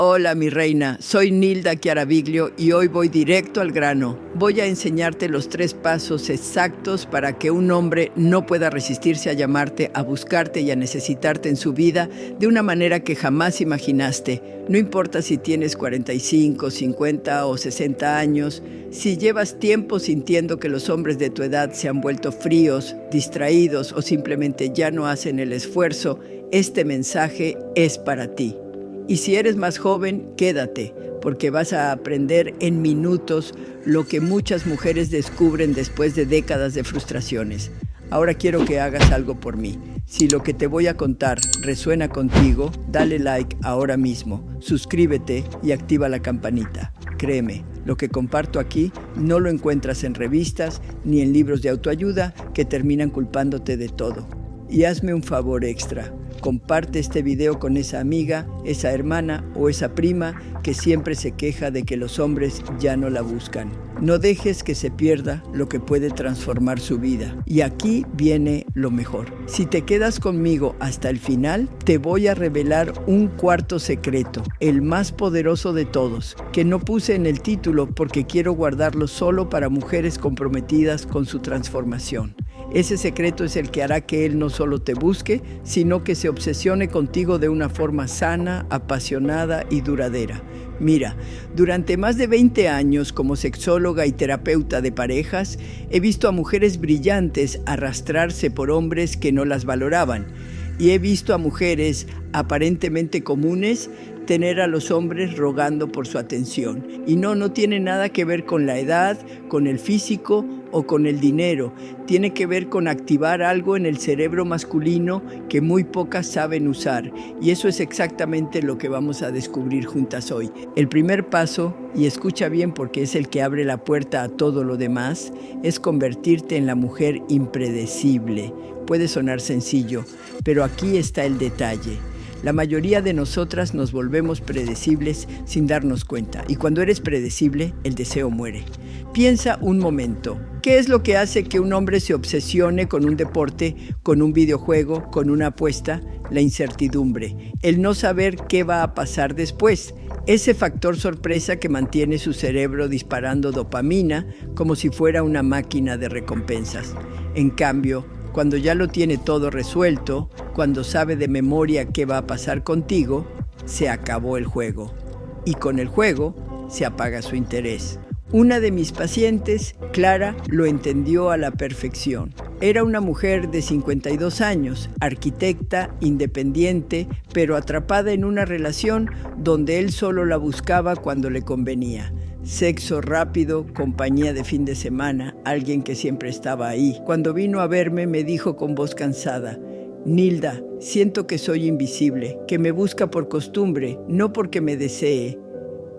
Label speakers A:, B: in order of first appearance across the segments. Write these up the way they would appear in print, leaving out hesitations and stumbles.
A: Hola mi reina, soy Nilda Chiaraviglio y hoy voy directo al grano. Voy a enseñarte los 3 pasos exactos para que un hombre no pueda resistirse a llamarte, a buscarte y a necesitarte en su vida de una manera que jamás imaginaste. No importa si tienes 45, 50 o 60 años, si llevas tiempo sintiendo que los hombres de tu edad se han vuelto fríos, distraídos o simplemente ya no hacen el esfuerzo, este mensaje es para ti. Y si eres más joven, quédate, porque vas a aprender en minutos lo que muchas mujeres descubren después de décadas de frustraciones. Ahora quiero que hagas algo por mí. Si lo que te voy a contar resuena contigo, dale like ahora mismo, suscríbete y activa la campanita. Créeme, lo que comparto aquí no lo encuentras en revistas ni en libros de autoayuda que terminan culpándote de todo. Y hazme un favor extra. Comparte este video con esa amiga, esa hermana o esa prima que siempre se queja de que los hombres ya no la buscan. No dejes que se pierda lo que puede transformar su vida. Y aquí viene lo mejor. Si te quedas conmigo hasta el final, te voy a revelar un cuarto secreto, el más poderoso de todos, que no puse en el título porque quiero guardarlo solo para mujeres comprometidas con su transformación. Ese secreto es el que hará que él no solo te busque, sino que se obsesione contigo de una forma sana, apasionada y duradera. Mira, durante más de 20 años como sexóloga y terapeuta de parejas, he visto a mujeres brillantes arrastrarse por hombres que no las valoraban. Y he visto a mujeres aparentemente comunes tener a los hombres rogando por su atención. Y no tiene nada que ver con la edad, con el físico o con el dinero. Tiene que ver con activar algo en el cerebro masculino que muy pocas saben usar. Y eso es exactamente lo que vamos a descubrir juntas hoy. El primer paso, y escucha bien porque es el que abre la puerta a todo lo demás, es convertirte en la mujer impredecible. Puede sonar sencillo, pero aquí está el detalle. La mayoría de nosotras nos volvemos predecibles sin darnos cuenta. Y cuando eres predecible, el deseo muere. Piensa un momento. ¿Qué es lo que hace que un hombre se obsesione con un deporte, con un videojuego, con una apuesta? La incertidumbre. El no saber qué va a pasar después. Ese factor sorpresa que mantiene su cerebro disparando dopamina como si fuera una máquina de recompensas. En cambio, cuando ya lo tiene todo resuelto, cuando sabe de memoria qué va a pasar contigo, se acabó el juego. Y con el juego se apaga su interés. Una de mis pacientes, Clara, lo entendió a la perfección. Era una mujer de 52 años, arquitecta, independiente, pero atrapada en una relación donde él solo la buscaba cuando le convenía. Sexo rápido, compañía de fin de semana, alguien que siempre estaba ahí. Cuando vino a verme me dijo con voz cansada: Nilda, siento que soy invisible, que me busca por costumbre, no porque me desee.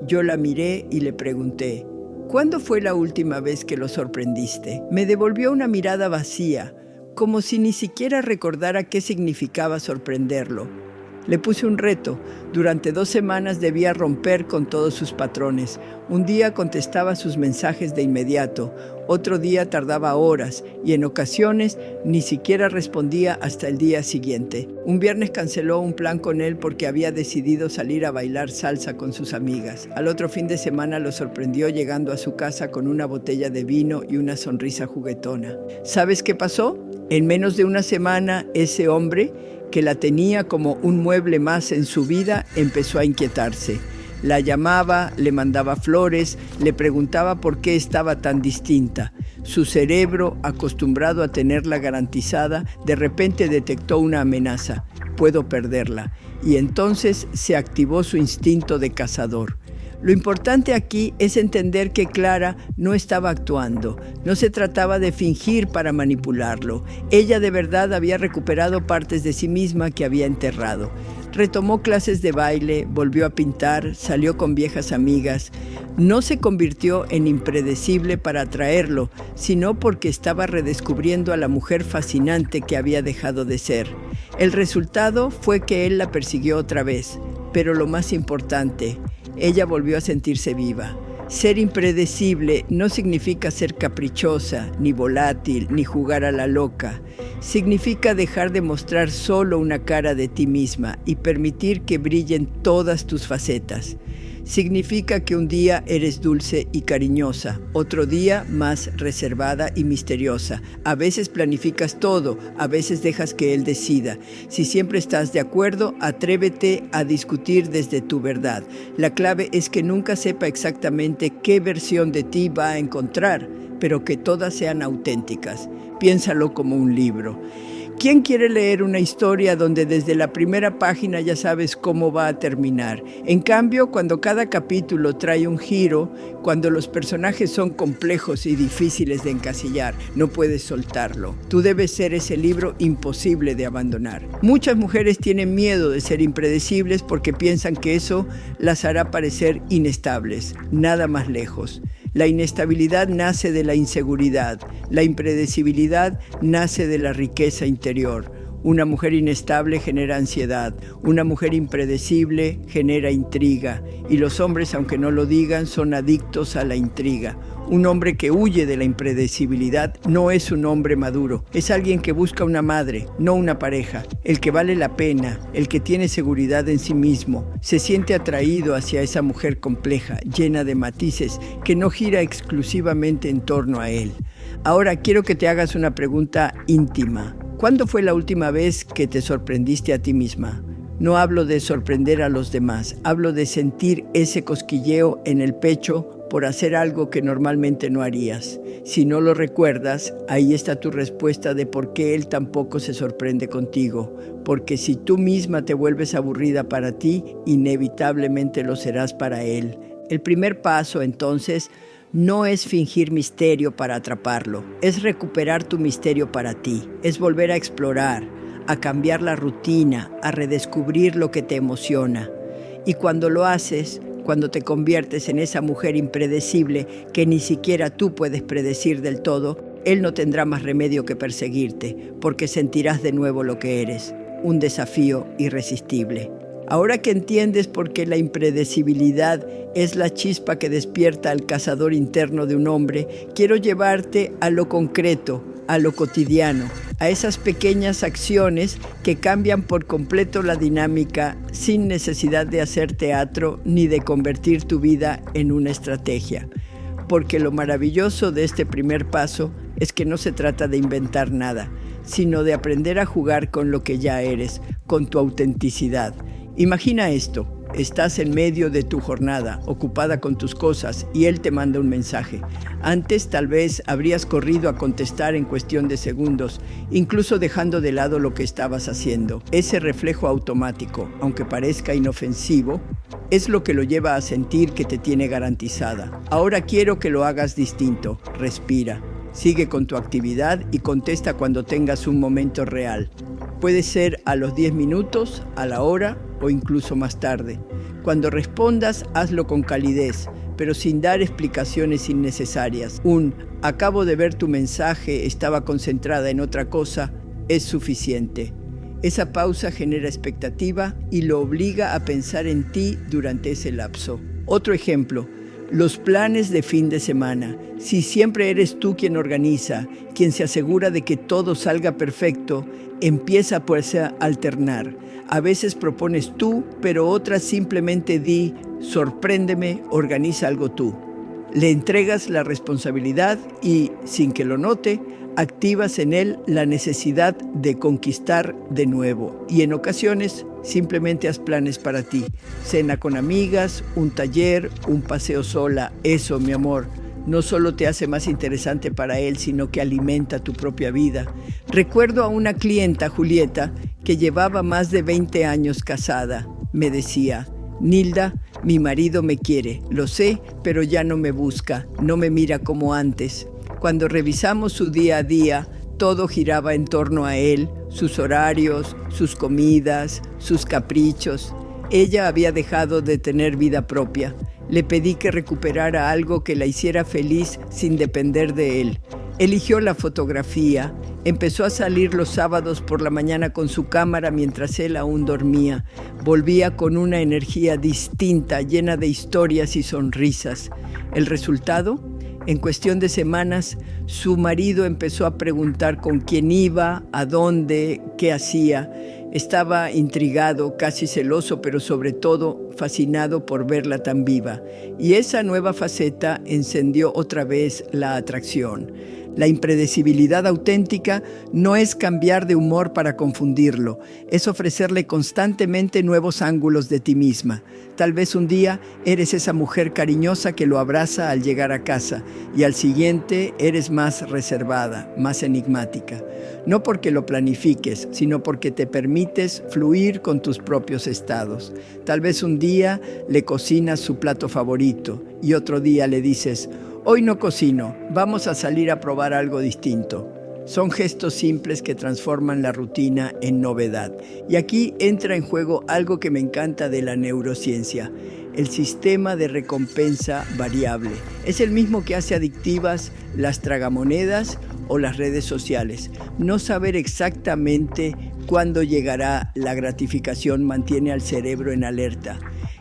A: Yo la miré y le pregunté: ¿cuándo fue la última vez que lo sorprendiste? Me devolvió una mirada vacía, como si ni siquiera recordara qué significaba sorprenderlo. Le puse un reto. Durante 2 semanas debía romper con todos sus patrones. Un día contestaba sus mensajes de inmediato, otro día tardaba horas y en ocasiones ni siquiera respondía hasta el día siguiente. Un viernes canceló un plan con él porque había decidido salir a bailar salsa con sus amigas. Al otro fin de semana lo sorprendió llegando a su casa con una botella de vino y una sonrisa juguetona. ¿Sabes qué pasó? En menos de una semana, ese hombre, que la tenía como un mueble más en su vida, empezó a inquietarse. La llamaba, le mandaba flores, le preguntaba por qué estaba tan distinta. Su cerebro, acostumbrado a tenerla garantizada, de repente detectó una amenaza. Puedo perderla. Y entonces se activó su instinto de cazador. Lo importante aquí es entender que Clara no estaba actuando. No se trataba de fingir para manipularlo. Ella de verdad había recuperado partes de sí misma que había enterrado. Retomó clases de baile, volvió a pintar, salió con viejas amigas. No se convirtió en impredecible para atraerlo, sino porque estaba redescubriendo a la mujer fascinante que había dejado de ser. El resultado fue que él la persiguió otra vez, pero lo más importante, ella volvió a sentirse viva. Ser impredecible no significa ser caprichosa, ni volátil, ni jugar a la loca. Significa dejar de mostrar solo una cara de ti misma y permitir que brillen todas tus facetas. Significa que un día eres dulce y cariñosa, otro día más reservada y misteriosa. A veces planificas todo, a veces dejas que él decida. Si siempre estás de acuerdo, atrévete a discutir desde tu verdad. La clave es que nunca sepa exactamente qué versión de ti va a encontrar, pero que todas sean auténticas. Piénsalo como un libro. ¿Quién quiere leer una historia donde desde la primera página ya sabes cómo va a terminar? En cambio, cuando cada capítulo trae un giro, cuando los personajes son complejos y difíciles de encasillar, no puedes soltarlo. Tú debes ser ese libro imposible de abandonar. Muchas mujeres tienen miedo de ser impredecibles porque piensan que eso las hará parecer inestables. Nada más lejos. La inestabilidad nace de la inseguridad, la impredecibilidad nace de la riqueza interior. Una mujer inestable genera ansiedad, una mujer impredecible genera intriga, y los hombres, aunque no lo digan, son adictos a la intriga. Un hombre que huye de la impredecibilidad no es un hombre maduro, es alguien que busca una madre, no una pareja, el que vale la pena, el que tiene seguridad en sí mismo, se siente atraído hacia esa mujer compleja, llena de matices, que no gira exclusivamente en torno a él. Ahora quiero que te hagas una pregunta íntima. ¿Cuándo fue la última vez que te sorprendiste a ti misma? No hablo de sorprender a los demás, hablo de sentir ese cosquilleo en el pecho por hacer algo que normalmente no harías. Si no lo recuerdas, ahí está tu respuesta de por qué él tampoco se sorprende contigo. Porque si tú misma te vuelves aburrida para ti, inevitablemente lo serás para él. El primer paso, entonces, no es fingir misterio para atraparlo, es recuperar tu misterio para ti, es volver a explorar, a cambiar la rutina, a redescubrir lo que te emociona. Y cuando lo haces, cuando te conviertes en esa mujer impredecible que ni siquiera tú puedes predecir del todo, él no tendrá más remedio que perseguirte, porque sentirás de nuevo lo que eres, un desafío irresistible. Ahora que entiendes por qué la impredecibilidad es la chispa que despierta al cazador interno de un hombre, quiero llevarte a lo concreto, a lo cotidiano, a esas pequeñas acciones que cambian por completo la dinámica sin necesidad de hacer teatro ni de convertir tu vida en una estrategia. Porque lo maravilloso de este primer paso es que no se trata de inventar nada, sino de aprender a jugar con lo que ya eres, con tu autenticidad. Imagina esto, estás en medio de tu jornada, ocupada con tus cosas, y él te manda un mensaje. Antes tal vez habrías corrido a contestar en cuestión de segundos, incluso dejando de lado lo que estabas haciendo. Ese reflejo automático, aunque parezca inofensivo, es lo que lo lleva a sentir que te tiene garantizada. Ahora quiero que lo hagas distinto, respira. Sigue con tu actividad y contesta cuando tengas un momento real. Puede ser a los 10 minutos, a la hora o incluso más tarde. Cuando respondas, hazlo con calidez, pero sin dar explicaciones innecesarias. acabo de ver tu mensaje, estaba concentrada en otra cosa, es suficiente. Esa pausa genera expectativa y lo obliga a pensar en ti durante ese lapso. Otro ejemplo. Los planes de fin de semana. Si siempre eres tú quien organiza, quien se asegura de que todo salga perfecto, empieza pues a alternar. A veces propones tú, pero otras simplemente di, sorpréndeme, organiza algo tú. Le entregas la responsabilidad y, sin que lo note, activas en él la necesidad de conquistar de nuevo. Y en ocasiones, simplemente haz planes para ti. Cena con amigas, un taller, un paseo sola. Eso, mi amor, no solo te hace más interesante para él, sino que alimenta tu propia vida. Recuerdo a una clienta, Julieta, que llevaba más de 20 años casada. Me decía, Nilda, mi marido me quiere, lo sé, pero ya no me busca, no me mira como antes. Cuando revisamos su día a día, todo giraba en torno a él, sus horarios, sus comidas, sus caprichos. Ella había dejado de tener vida propia. Le pedí que recuperara algo que la hiciera feliz sin depender de él. Eligió la fotografía. Empezó a salir los sábados por la mañana con su cámara mientras él aún dormía. Volvía con una energía distinta, llena de historias y sonrisas. ¿El resultado? En cuestión de semanas, su marido empezó a preguntar con quién iba, a dónde, qué hacía. Estaba intrigado, casi celoso, pero sobre todo fascinado por verla tan viva. Y esa nueva faceta encendió otra vez la atracción. La impredecibilidad auténtica no es cambiar de humor para confundirlo, es ofrecerle constantemente nuevos ángulos de ti misma. Tal vez un día eres esa mujer cariñosa que lo abraza al llegar a casa y al siguiente eres más reservada, más enigmática. No porque lo planifiques, sino porque te permites fluir con tus propios estados. Tal vez un día le cocinas su plato favorito y otro día le dices: hoy no cocino, vamos a salir a probar algo distinto. Son gestos simples que transforman la rutina en novedad. Y aquí entra en juego algo que me encanta de la neurociencia: el sistema de recompensa variable. Es el mismo que hace adictivas las tragamonedas o las redes sociales. No saber exactamente cuándo llegará la gratificación mantiene al cerebro en alerta,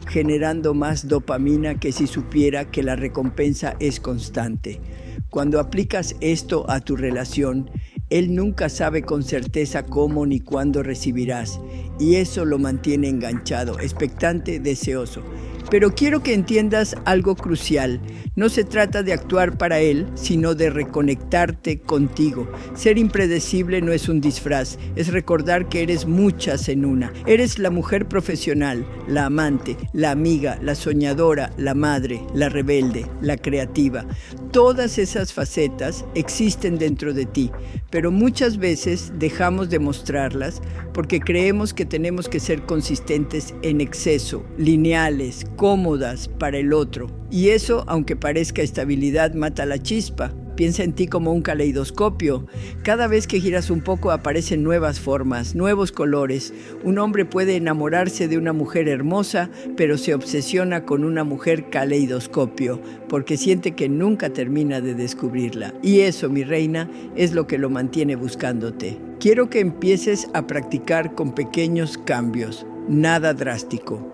A: generando más dopamina que si supiera que la recompensa es constante. Cuando aplicas esto a tu relación, él nunca sabe con certeza cómo ni cuándo recibirás, y eso lo mantiene enganchado, expectante, deseoso. Pero quiero que entiendas algo crucial. No se trata de actuar para él, sino de reconectarte contigo. Ser impredecible no es un disfraz, es recordar que eres muchas en una. Eres la mujer profesional, la amante, la amiga, la soñadora, la madre, la rebelde, la creativa. Todas esas facetas existen dentro de ti, pero muchas veces dejamos de mostrarlas porque creemos que tenemos que ser consistentes en exceso, lineales, cómodas para el otro. Y eso, aunque parezca estabilidad, mata la chispa. Piensa en ti como un caleidoscopio. Cada vez que giras un poco aparecen nuevas formas, nuevos colores. Un hombre puede enamorarse de una mujer hermosa, pero se obsesiona con una mujer caleidoscopio, porque siente que nunca termina de descubrirla. Y eso, mi reina, es lo que lo mantiene buscándote. Quiero que empieces a practicar con pequeños cambios, nada drástico.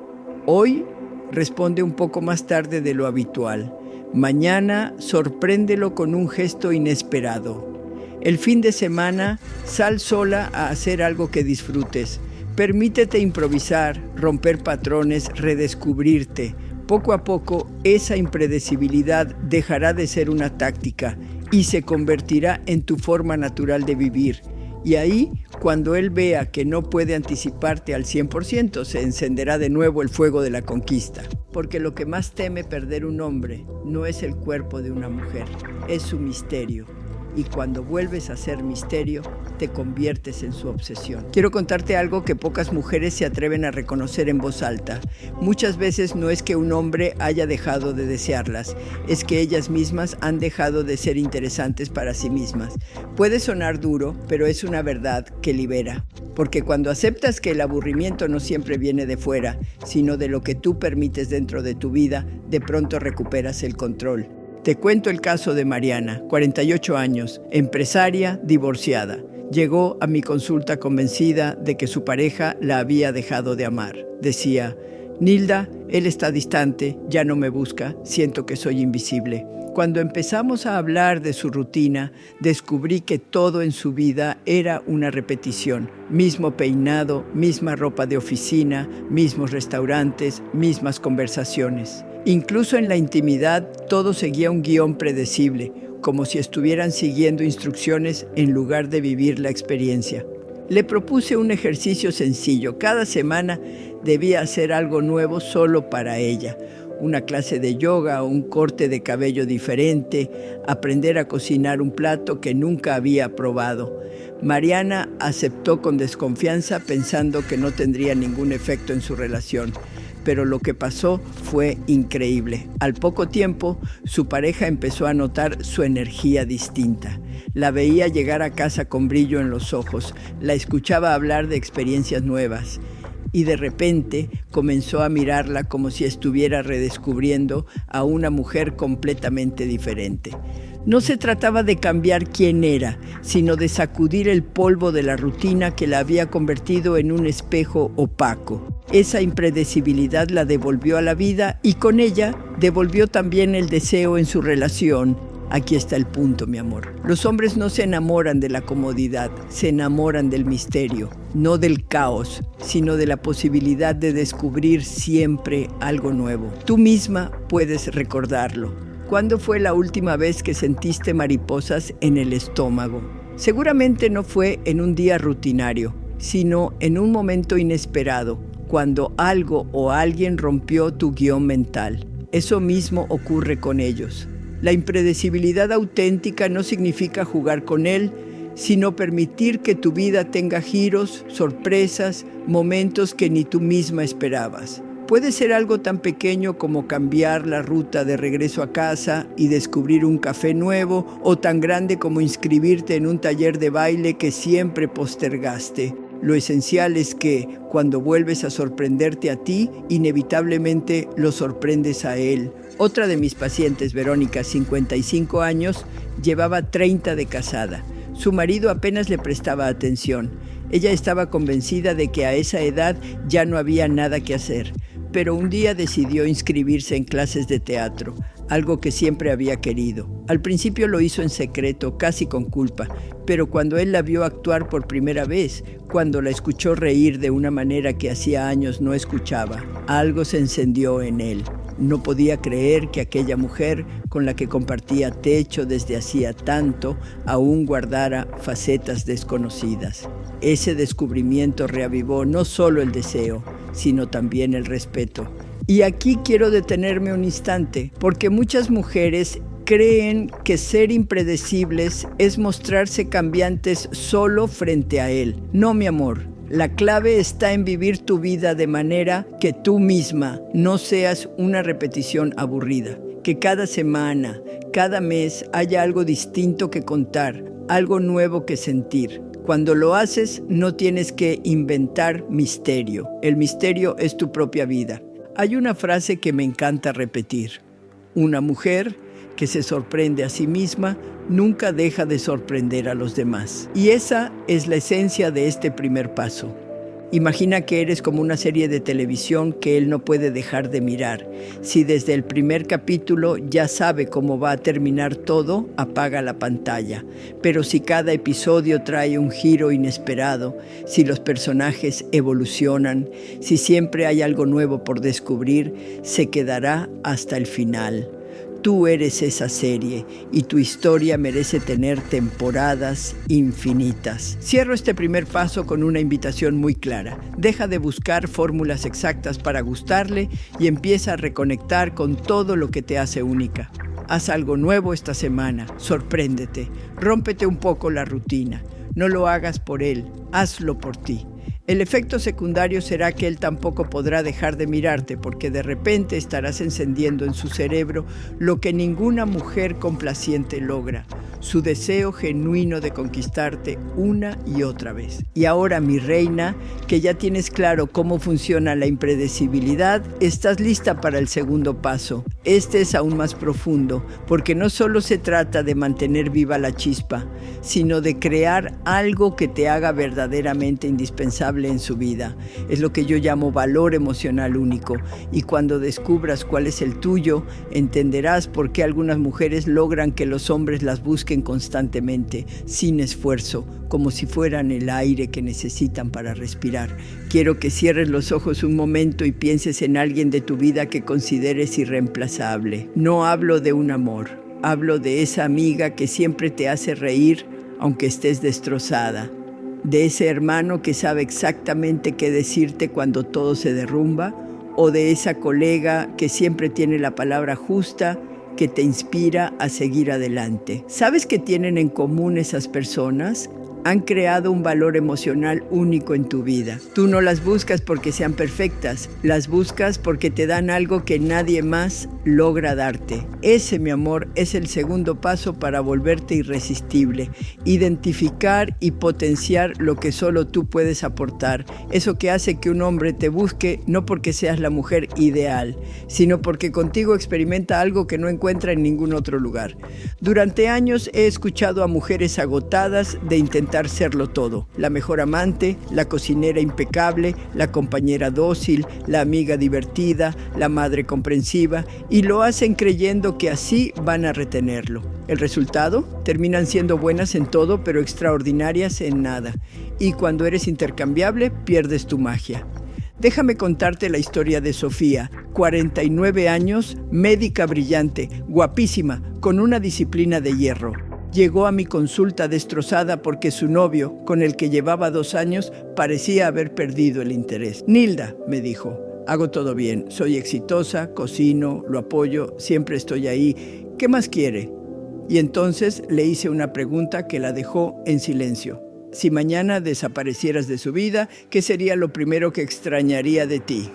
A: Hoy responde un poco más tarde de lo habitual. Mañana sorpréndelo con un gesto inesperado. El fin de semana sal sola a hacer algo que disfrutes. Permítete improvisar, romper patrones, redescubrirte. Poco a poco esa impredecibilidad dejará de ser una táctica y se convertirá en tu forma natural de vivir. Y ahí, cuando él vea que no puede anticiparte al 100%, se encenderá de nuevo el fuego de la conquista. Porque lo que más teme perder un hombre no es el cuerpo de una mujer, es su misterio. Y cuando vuelves a ser misterio, te conviertes en su obsesión. Quiero contarte algo que pocas mujeres se atreven a reconocer en voz alta. Muchas veces no es que un hombre haya dejado de desearlas, es que ellas mismas han dejado de ser interesantes para sí mismas. Puede sonar duro, pero es una verdad que libera. Porque cuando aceptas que el aburrimiento no siempre viene de fuera, sino de lo que tú permites dentro de tu vida, de pronto recuperas el control. Te cuento el caso de Mariana, 48 años, empresaria, divorciada. Llegó a mi consulta convencida de que su pareja la había dejado de amar. Decía: Nilda, él está distante, ya no me busca, siento que soy invisible. Cuando empezamos a hablar de su rutina, descubrí que todo en su vida era una repetición. Mismo peinado, misma ropa de oficina, mismos restaurantes, mismas conversaciones. Incluso en la intimidad, todo seguía un guión predecible, como si estuvieran siguiendo instrucciones en lugar de vivir la experiencia. Le propuse un ejercicio sencillo. Cada semana debía hacer algo nuevo solo para ella. Una clase de yoga, un corte de cabello diferente, aprender a cocinar un plato que nunca había probado. Mariana aceptó con desconfianza, pensando que no tendría ningún efecto en su relación. Pero lo que pasó fue increíble. Al poco tiempo, su pareja empezó a notar su energía distinta. La veía llegar a casa con brillo en los ojos, la escuchaba hablar de experiencias nuevas. Y de repente comenzó a mirarla como si estuviera redescubriendo a una mujer completamente diferente. No se trataba de cambiar quién era, sino de sacudir el polvo de la rutina que la había convertido en un espejo opaco. Esa impredecibilidad la devolvió a la vida y con ella devolvió también el deseo en su relación. Aquí está el punto, mi amor. Los hombres no se enamoran de la comodidad, se enamoran del misterio, no del caos, sino de la posibilidad de descubrir siempre algo nuevo. Tú misma puedes recordarlo. ¿Cuándo fue la última vez que sentiste mariposas en el estómago? Seguramente no fue en un día rutinario, sino en un momento inesperado, cuando algo o alguien rompió tu guión mental. Eso mismo ocurre con ellos. La impredecibilidad auténtica no significa jugar con él, sino permitir que tu vida tenga giros, sorpresas, momentos que ni tú misma esperabas. Puede ser algo tan pequeño como cambiar la ruta de regreso a casa y descubrir un café nuevo, o tan grande como inscribirte en un taller de baile que siempre postergaste. Lo esencial es que, cuando vuelves a sorprenderte a ti, inevitablemente lo sorprendes a él. Otra de mis pacientes, Verónica, 55 años, llevaba 30 de casada. Su marido apenas le prestaba atención. Ella estaba convencida de que a esa edad ya no había nada que hacer, pero un día decidió inscribirse en clases de teatro, algo que siempre había querido. Al principio lo hizo en secreto, casi con culpa, pero cuando él la vio actuar por primera vez, cuando la escuchó reír de una manera que hacía años no escuchaba, algo se encendió en él. No podía creer que aquella mujer, con la que compartía techo desde hacía tanto, aún guardara facetas desconocidas. Ese descubrimiento reavivó no solo el deseo, sino también el respeto. Y aquí quiero detenerme un instante, porque muchas mujeres creen que ser impredecibles es mostrarse cambiantes solo frente a él. No, mi amor. La clave está en vivir tu vida de manera que tú misma no seas una repetición aburrida. Que cada semana, cada mes haya algo distinto que contar, algo nuevo que sentir. Cuando lo haces, no tienes que inventar misterio. El misterio es tu propia vida. Hay una frase que me encanta repetir. Una mujer que se sorprende a sí misma nunca deja de sorprender a los demás. Y esa es la esencia de este primer paso. Imagina que eres como una serie de televisión que él no puede dejar de mirar. Si desde el primer capítulo ya sabe cómo va a terminar todo, apaga la pantalla. Pero si cada episodio trae un giro inesperado, si los personajes evolucionan, si siempre hay algo nuevo por descubrir, se quedará hasta el final. Tú eres esa serie y tu historia merece tener temporadas infinitas. Cierro este primer paso con una invitación muy clara. Deja de buscar fórmulas exactas para gustarle y empieza a reconectar con todo lo que te hace única. Haz algo nuevo esta semana, sorpréndete, rómpete un poco la rutina. No lo hagas por él, hazlo por ti. El efecto secundario será que él tampoco podrá dejar de mirarte, porque de repente estarás encendiendo en su cerebro lo que ninguna mujer complaciente logra, su deseo genuino de conquistarte una y otra vez. Y ahora, mi reina, que ya tienes claro cómo funciona la impredecibilidad, estás lista para el segundo paso. Este es aún más profundo, porque no solo se trata de mantener viva la chispa, sino de crear algo que te haga verdaderamente indispensable en su vida. Es lo que yo llamo valor emocional único, y cuando descubras cuál es el tuyo, entenderás por qué algunas mujeres logran que los hombres las busquen constantemente, sin esfuerzo, como si fueran el aire que necesitan para respirar. Quiero que cierres los ojos un momento y pienses en alguien de tu vida que consideres irreemplazable. No hablo de un amor, hablo de esa amiga que siempre te hace reír aunque estés destrozada, de ese hermano que sabe exactamente qué decirte cuando todo se derrumba, o de esa colega que siempre tiene la palabra justa, que te inspira a seguir adelante. ¿Sabes qué tienen en común esas personas? Han creado un valor emocional único en tu vida. Tú no las buscas porque sean perfectas, las buscas porque te dan algo que nadie más logra darte. Ese, mi amor, es el segundo paso para volverte irresistible. Identificar y potenciar lo que solo tú puedes aportar. Eso que hace que un hombre te busque no porque seas la mujer ideal, sino porque contigo experimenta algo que no encuentra en ningún otro lugar. Durante años he escuchado a mujeres agotadas de intentar intentar serlo todo. La mejor amante, la cocinera impecable, la compañera dócil, la amiga divertida, la madre comprensiva, y lo hacen creyendo que así van a retenerlo. El resultado, terminan siendo buenas en todo, pero extraordinarias en nada. Y cuando eres intercambiable, pierdes tu magia. Déjame contarte la historia de Sofía, 49 años, médica brillante, guapísima, con una disciplina de hierro. Llegó a mi consulta destrozada porque su novio, con el que llevaba 2 años, parecía haber perdido el interés. Nilda, me dijo, hago todo bien, soy exitosa, cocino, lo apoyo, siempre estoy ahí. ¿Qué más quiere? Y entonces le hice una pregunta que la dejó en silencio. Si mañana desaparecieras de su vida, ¿qué sería lo primero que extrañaría de ti?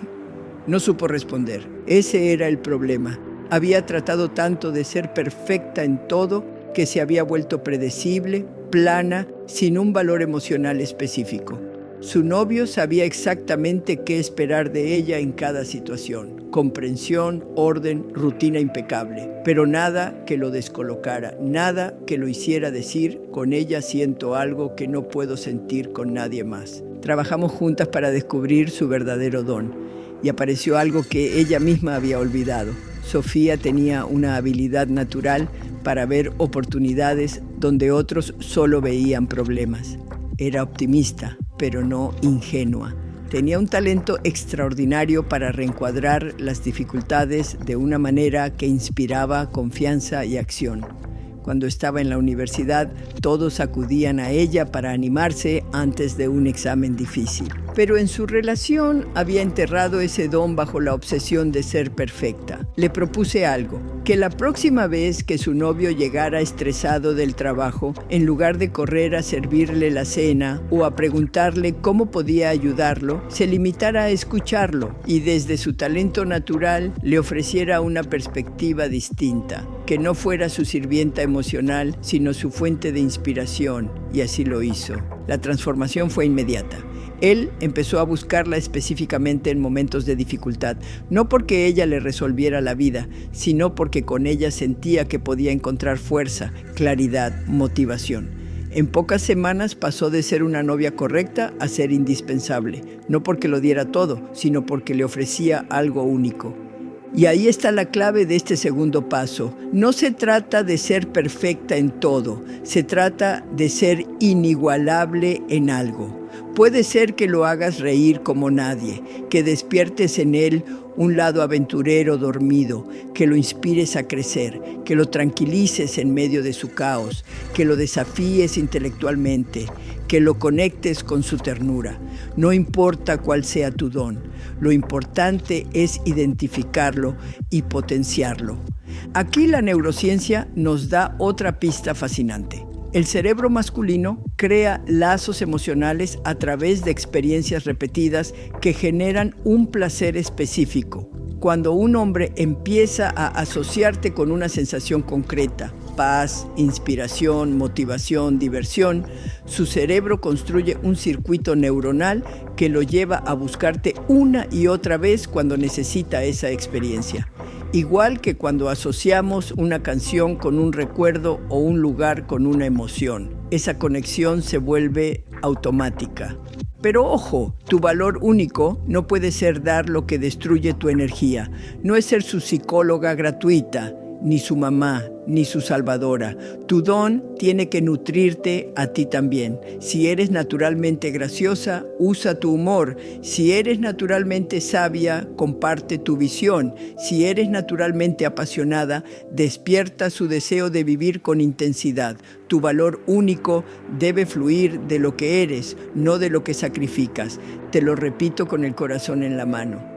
A: No supo responder. Ese era el problema. Había tratado tanto de ser perfecta en todo que se había vuelto predecible, plana, sin un valor emocional específico. Su novio sabía exactamente qué esperar de ella en cada situación. Comprensión, orden, rutina impecable. Pero nada que lo descolocara, nada que lo hiciera decir, con ella siento algo que no puedo sentir con nadie más. Trabajamos juntas para descubrir su verdadero don. Y apareció algo que ella misma había olvidado. Sofía tenía una habilidad natural para ver oportunidades donde otros solo veían problemas. Era optimista, pero no ingenua. Tenía un talento extraordinario para reencuadrar las dificultades de una manera que inspiraba confianza y acción. Cuando estaba en la universidad, todos acudían a ella para animarse antes de un examen difícil. Pero en su relación había enterrado ese don bajo la obsesión de ser perfecta. Le propuse algo, que la próxima vez que su novio llegara estresado del trabajo, en lugar de correr a servirle la cena o a preguntarle cómo podía ayudarlo, se limitara a escucharlo y desde su talento natural le ofreciera una perspectiva distinta, que no fuera su sirvienta emocional, sino su fuente de inspiración, y así lo hizo. La transformación fue inmediata. Él empezó a buscarla específicamente en momentos de dificultad, no porque ella le resolviera la vida, sino porque con ella sentía que podía encontrar fuerza, claridad, motivación. En pocas semanas pasó de ser una novia correcta a ser indispensable, no porque lo diera todo, sino porque le ofrecía algo único. Y ahí está la clave de este segundo paso. No se trata de ser perfecta en todo, se trata de ser inigualable en algo. Puede ser que lo hagas reír como nadie, que despiertes en él un lado aventurero dormido, que lo inspires a crecer, que lo tranquilices en medio de su caos, que lo desafíes intelectualmente, que lo conectes con su ternura. No importa cuál sea tu don, lo importante es identificarlo y potenciarlo. Aquí la neurociencia nos da otra pista fascinante. El cerebro masculino crea lazos emocionales a través de experiencias repetidas que generan un placer específico. Cuando un hombre empieza a asociarte con una sensación concreta, paz, inspiración, motivación, diversión, su cerebro construye un circuito neuronal que lo lleva a buscarte una y otra vez cuando necesita esa experiencia. Igual que cuando asociamos una canción con un recuerdo o un lugar con una emoción. Esa conexión se vuelve automática. Pero ojo, tu valor único no puede ser dar lo que destruye tu energía. No es ser su psicóloga gratuita, ni su mamá, ni su salvadora. Tu don tiene que nutrirte a ti también. Si eres naturalmente graciosa, usa tu humor. Si eres naturalmente sabia, comparte tu visión. Si eres naturalmente apasionada, despierta su deseo de vivir con intensidad. Tu valor único debe fluir de lo que eres, no de lo que sacrificas. Te lo repito con el corazón en la mano.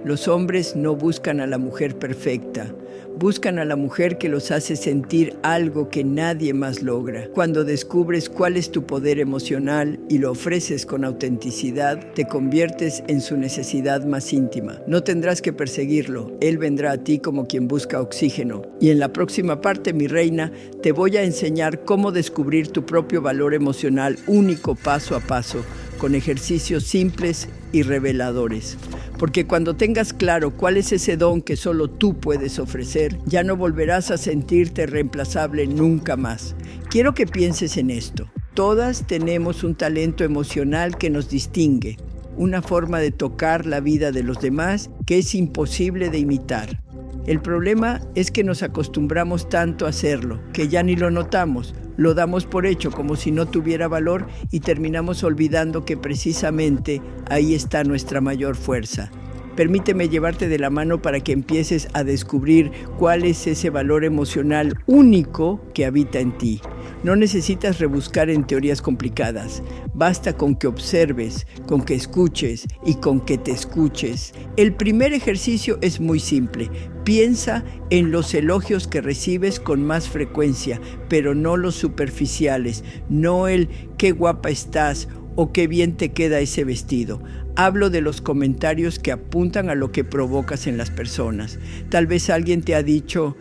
A: Los hombres no buscan a la mujer perfecta, buscan a la mujer que los hace sentir algo que nadie más logra. Cuando descubres cuál es tu poder emocional y lo ofreces con autenticidad, te conviertes en su necesidad más íntima. No tendrás que perseguirlo, él vendrá a ti como quien busca oxígeno. Y en la próxima parte, mi reina, te voy a enseñar cómo descubrir tu propio valor emocional único paso a paso, con ejercicios simples y reveladores. Porque cuando tengas claro cuál es ese don que solo tú puedes ofrecer, ya no volverás a sentirte reemplazable nunca más. Quiero que pienses en esto. Todas tenemos un talento emocional que nos distingue, una forma de tocar la vida de los demás que es imposible de imitar. El problema es que nos acostumbramos tanto a hacerlo, que ya ni lo notamos, lo damos por hecho como si no tuviera valor y terminamos olvidando que precisamente ahí está nuestra mayor fuerza. Permíteme llevarte de la mano para que empieces a descubrir cuál es ese valor emocional único que habita en ti. No necesitas rebuscar en teorías complicadas. Basta con que observes, con que escuches y con que te escuches. El primer ejercicio es muy simple. Piensa en los elogios que recibes con más frecuencia, pero no los superficiales, no el qué guapa estás o qué bien te queda ese vestido. Hablo de los comentarios que apuntan a lo que provocas en las personas. Tal vez alguien te ha dicho,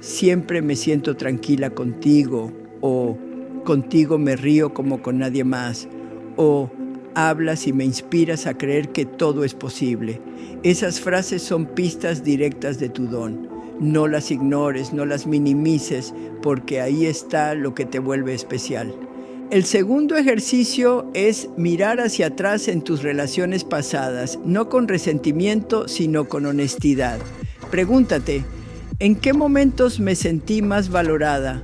A: siempre me siento tranquila contigo, o contigo me río como con nadie más, o hablas y me inspiras a creer que todo es posible. Esas frases son pistas directas de tu don. No las ignores, no las minimices, porque ahí está lo que te vuelve especial. El segundo ejercicio es mirar hacia atrás en tus relaciones pasadas, no con resentimiento, sino con honestidad. Pregúntate, ¿en qué momentos me sentí más valorada?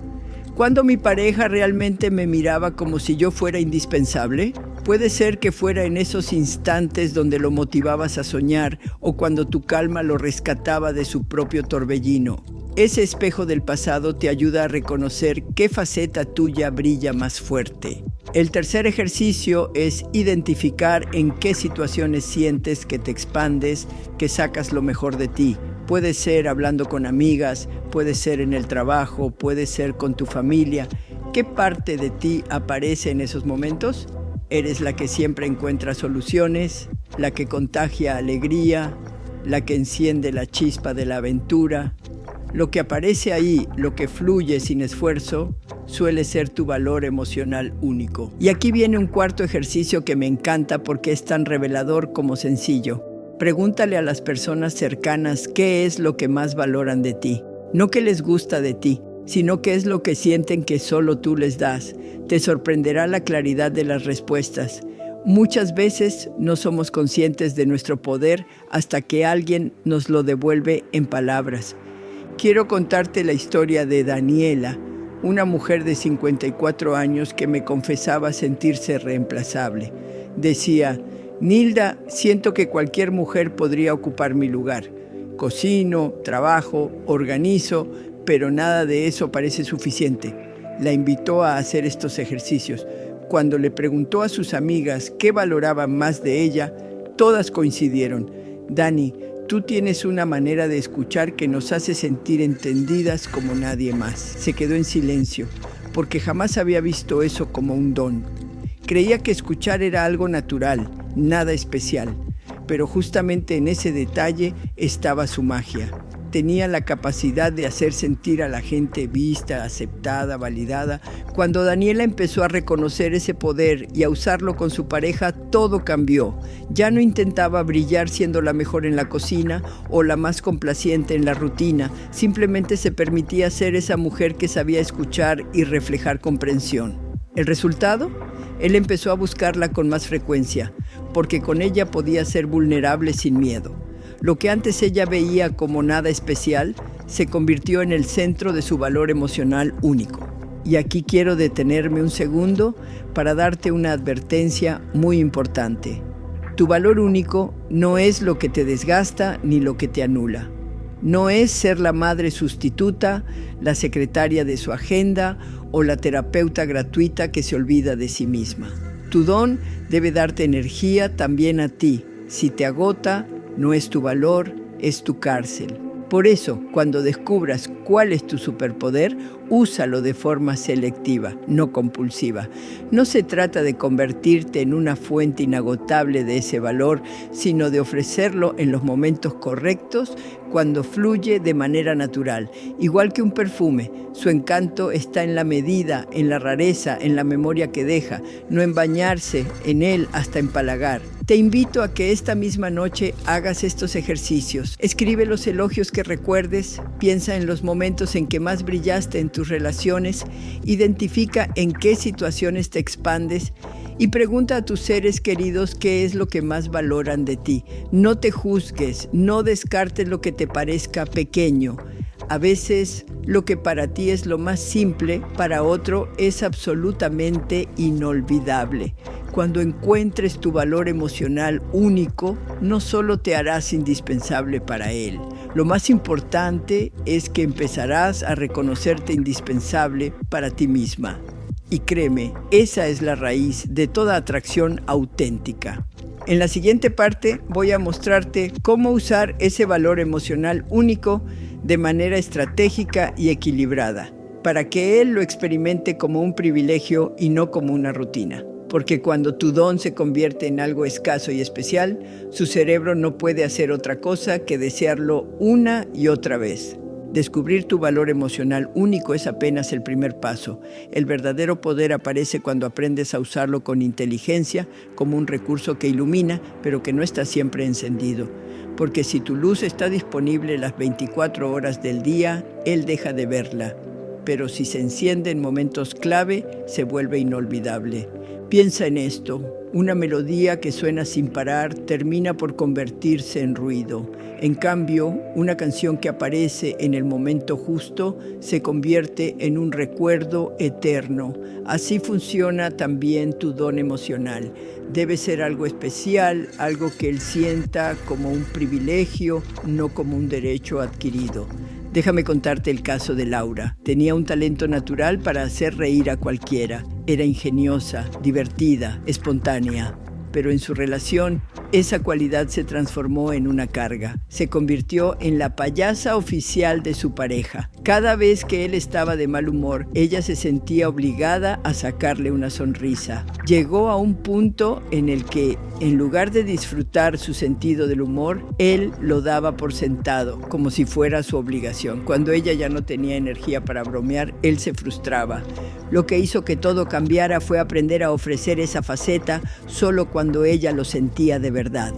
A: ¿Cuándo mi pareja realmente me miraba como si yo fuera indispensable? Puede ser que fuera en esos instantes donde lo motivabas a soñar o cuando tu calma lo rescataba de su propio torbellino. Ese espejo del pasado te ayuda a reconocer qué faceta tuya brilla más fuerte. El tercer ejercicio es identificar en qué situaciones sientes que te expandes, que sacas lo mejor de ti. Puede ser hablando con amigas, puede ser en el trabajo, puede ser con tu familia. ¿Qué parte de ti aparece en esos momentos? ¿Eres la que siempre encuentra soluciones, la que contagia alegría, la que enciende la chispa de la aventura? Lo que aparece ahí, lo que fluye sin esfuerzo, suele ser tu valor emocional único. Y aquí viene un cuarto ejercicio que me encanta porque es tan revelador como sencillo. Pregúntale a las personas cercanas qué es lo que más valoran de ti. No qué les gusta de ti, sino qué es lo que sienten que solo tú les das. Te sorprenderá la claridad de las respuestas. Muchas veces no somos conscientes de nuestro poder hasta que alguien nos lo devuelve en palabras. Quiero contarte la historia de Daniela, una mujer de 54 años que me confesaba sentirse reemplazable. Decía, Nilda, siento que cualquier mujer podría ocupar mi lugar. Cocino, trabajo, organizo, pero nada de eso parece suficiente. La invitó a hacer estos ejercicios. Cuando le preguntó a sus amigas qué valoraban más de ella, todas coincidieron. Dani, tú tienes una manera de escuchar que nos hace sentir entendidas como nadie más. Se quedó en silencio, porque jamás había visto eso como un don. Creía que escuchar era algo natural, nada especial, pero justamente en ese detalle estaba su magia. Tenía la capacidad de hacer sentir a la gente vista, aceptada, validada. Cuando Daniela empezó a reconocer ese poder y a usarlo con su pareja, todo cambió. Ya no intentaba brillar siendo la mejor en la cocina o la más complaciente en la rutina. Simplemente se permitía ser esa mujer que sabía escuchar y reflejar comprensión. ¿El resultado? Él empezó a buscarla con más frecuencia, porque con ella podía ser vulnerable sin miedo. Lo que antes ella veía como nada especial, se convirtió en el centro de su valor emocional único. Y aquí quiero detenerme un segundo para darte una advertencia muy importante. Tu valor único no es lo que te desgasta ni lo que te anula. No es ser la madre sustituta, la secretaria de su agenda o la terapeuta gratuita que se olvida de sí misma. Tu don debe darte energía también a ti. Si te agota, no es tu valor, es tu cárcel. Por eso, cuando descubras cuál es tu superpoder, úsalo de forma selectiva, no compulsiva. No se trata de convertirte en una fuente inagotable de ese valor, sino de ofrecerlo en los momentos correctos, cuando fluye de manera natural. Igual que un perfume, su encanto está en la medida, en la rareza, en la memoria que deja, no en bañarse en él hasta empalagar. Te invito a que esta misma noche hagas estos ejercicios. Escribe los elogios que recuerdes, piensa en los momentos en que más brillaste en tus relaciones, identifica en qué situaciones te expandes y pregunta a tus seres queridos qué es lo que más valoran de ti. No te juzgues, no descartes lo que te parezca pequeño. A veces lo que para ti es lo más simple, para otro es absolutamente inolvidable. Cuando encuentres tu valor emocional único, no solo te harás indispensable para él. Lo más importante es que empezarás a reconocerte indispensable para ti misma. Y créeme, esa es la raíz de toda atracción auténtica. En la siguiente parte voy a mostrarte cómo usar ese valor emocional único de manera estratégica y equilibrada, para que él lo experimente como un privilegio y no como una rutina. Porque cuando tu don se convierte en algo escaso y especial, su cerebro no puede hacer otra cosa que desearlo una y otra vez. Descubrir tu valor emocional único es apenas el primer paso. El verdadero poder aparece cuando aprendes a usarlo con inteligencia, como un recurso que ilumina, pero que no está siempre encendido. Porque si tu luz está disponible las 24 horas del día, él deja de verla. Pero si se enciende en momentos clave, se vuelve inolvidable. Piensa en esto. Una melodía que suena sin parar termina por convertirse en ruido. En cambio, una canción que aparece en el momento justo se convierte en un recuerdo eterno. Así funciona también tu don emocional. Debe ser algo especial, algo que él sienta como un privilegio, no como un derecho adquirido. Déjame contarte el caso de Laura. Tenía un talento natural para hacer reír a cualquiera. Era ingeniosa, divertida, espontánea. Pero en su relación, esa cualidad se transformó en una carga. Se convirtió en la payasa oficial de su pareja. Cada vez que él estaba de mal humor, ella se sentía obligada a sacarle una sonrisa. Llegó a un punto en el que, en lugar de disfrutar su sentido del humor, él lo daba por sentado, como si fuera su obligación. Cuando ella ya no tenía energía para bromear, él se frustraba. Lo que hizo que todo cambiara fue aprender a ofrecer esa faceta solo cuando ella lo sentía de verdad.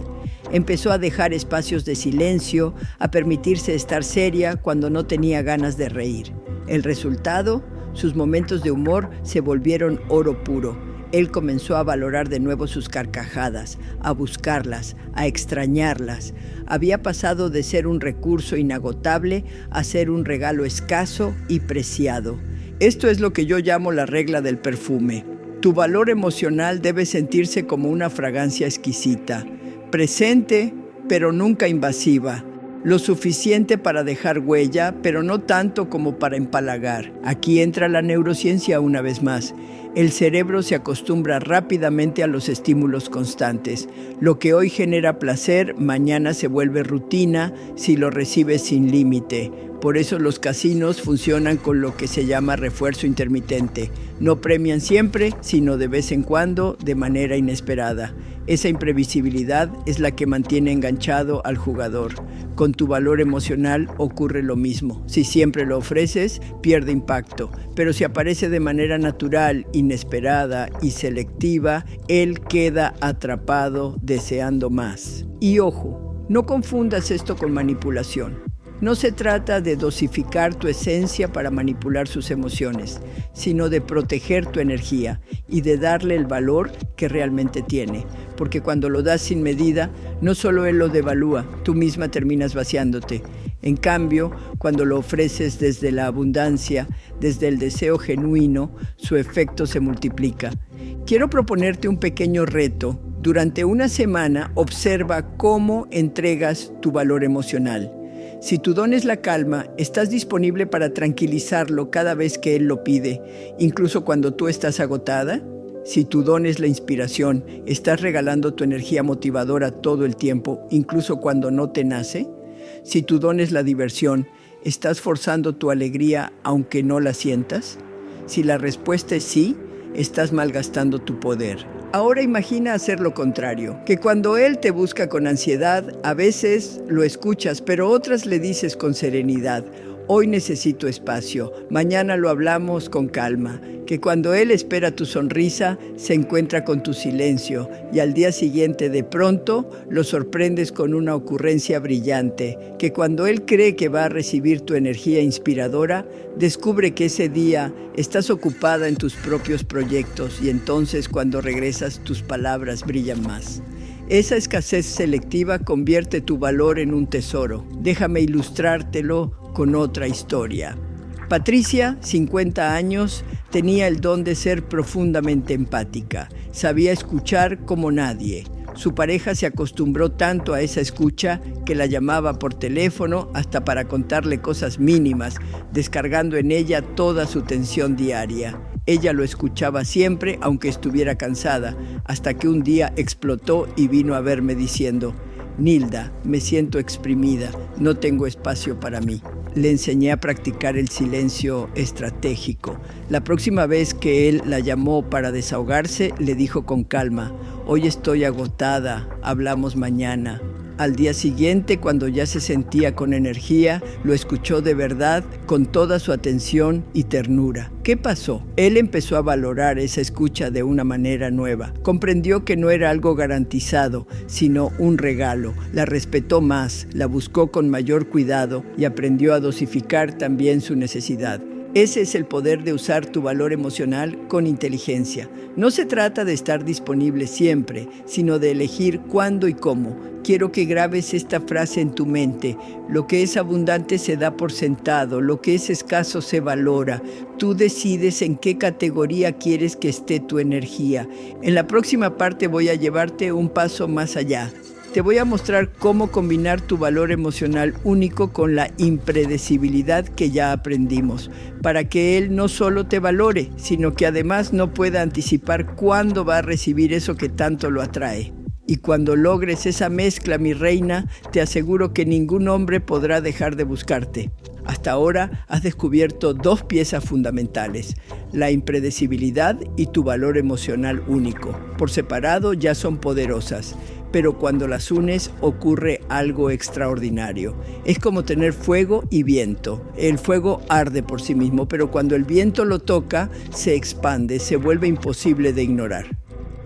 A: Empezó a dejar espacios de silencio, a permitirse estar seria cuando no tenía ganas de reír. El resultado, sus momentos de humor se volvieron oro puro. Él comenzó a valorar de nuevo sus carcajadas, a buscarlas, a extrañarlas. Había pasado de ser un recurso inagotable a ser un regalo escaso y preciado. Esto es lo que yo llamo la regla del perfume. Tu valor emocional debe sentirse como una fragancia exquisita, presente, pero nunca invasiva. Lo suficiente para dejar huella, pero no tanto como para empalagar. Aquí entra la neurociencia una vez más. El cerebro se acostumbra rápidamente a los estímulos constantes. Lo que hoy genera placer, mañana se vuelve rutina si lo recibes sin límite. Por eso los casinos funcionan con lo que se llama refuerzo intermitente. No premian siempre, sino de vez en cuando, de manera inesperada. Esa imprevisibilidad es la que mantiene enganchado al jugador. Con tu valor emocional ocurre lo mismo. Si siempre lo ofreces, pierde impacto. Pero si aparece de manera natural, inesperada y selectiva, él queda atrapado deseando más. Y ojo, no confundas esto con manipulación. No se trata de dosificar tu esencia para manipular sus emociones, sino de proteger tu energía y de darle el valor que realmente tiene. Porque cuando lo das sin medida, no solo él lo devalúa, tú misma terminas vaciándote. En cambio, cuando lo ofreces desde la abundancia, desde el deseo genuino, su efecto se multiplica. Quiero proponerte un pequeño reto. Durante una semana, observa cómo entregas tu valor emocional. Si tu don es la calma, estás disponible para tranquilizarlo cada vez que él lo pide, incluso cuando tú estás agotada. Si tu don es la inspiración, estás regalando tu energía motivadora todo el tiempo, incluso cuando no te nace. Si tu don es la diversión, ¿estás forzando tu alegría aunque no la sientas? Si la respuesta es sí, estás malgastando tu poder. Ahora imagina hacer lo contrario, que cuando él te busca con ansiedad, a veces lo escuchas, pero otras le dices con serenidad: hoy necesito espacio, mañana lo hablamos con calma, que cuando él espera tu sonrisa, se encuentra con tu silencio y al día siguiente de pronto lo sorprendes con una ocurrencia brillante, que cuando él cree que va a recibir tu energía inspiradora, descubre que ese día estás ocupada en tus propios proyectos y entonces cuando regresas tus palabras brillan más. Esa escasez selectiva convierte tu valor en un tesoro. Déjame ilustrártelo con otra historia. Patricia, 50 años, tenía el don de ser profundamente empática. Sabía escuchar como nadie. Su pareja se acostumbró tanto a esa escucha que la llamaba por teléfono hasta para contarle cosas mínimas, descargando en ella toda su tensión diaria. Ella lo escuchaba siempre, aunque estuviera cansada, hasta que un día explotó y vino a verme diciendo: Nilda, me siento exprimida, no tengo espacio para mí. Le enseñé a practicar el silencio estratégico. La próxima vez que él la llamó para desahogarse, le dijo con calma: hoy estoy agotada, hablamos mañana. Al día siguiente, cuando ya se sentía con energía, lo escuchó de verdad, con toda su atención y ternura. ¿Qué pasó? Él empezó a valorar esa escucha de una manera nueva. Comprendió que no era algo garantizado, sino un regalo. La respetó más, la buscó con mayor cuidado y aprendió a dosificar también su necesidad. Ese es el poder de usar tu valor emocional con inteligencia. No se trata de estar disponible siempre, sino de elegir cuándo y cómo. Quiero que grabes esta frase en tu mente. Lo que es abundante se da por sentado, lo que es escaso se valora. Tú decides en qué categoría quieres que esté tu energía. En la próxima parte voy a llevarte un paso más allá. Te voy a mostrar cómo combinar tu valor emocional único con la impredecibilidad que ya aprendimos, para que él no solo te valore, sino que además no pueda anticipar cuándo va a recibir eso que tanto lo atrae. Y cuando logres esa mezcla, mi reina, te aseguro que ningún hombre podrá dejar de buscarte. Hasta ahora has descubierto dos piezas fundamentales: la impredecibilidad y tu valor emocional único. Por separado ya son poderosas, pero cuando las unes ocurre algo extraordinario. Es como tener fuego y viento. El fuego arde por sí mismo, pero cuando el viento lo toca, se expande, se vuelve imposible de ignorar.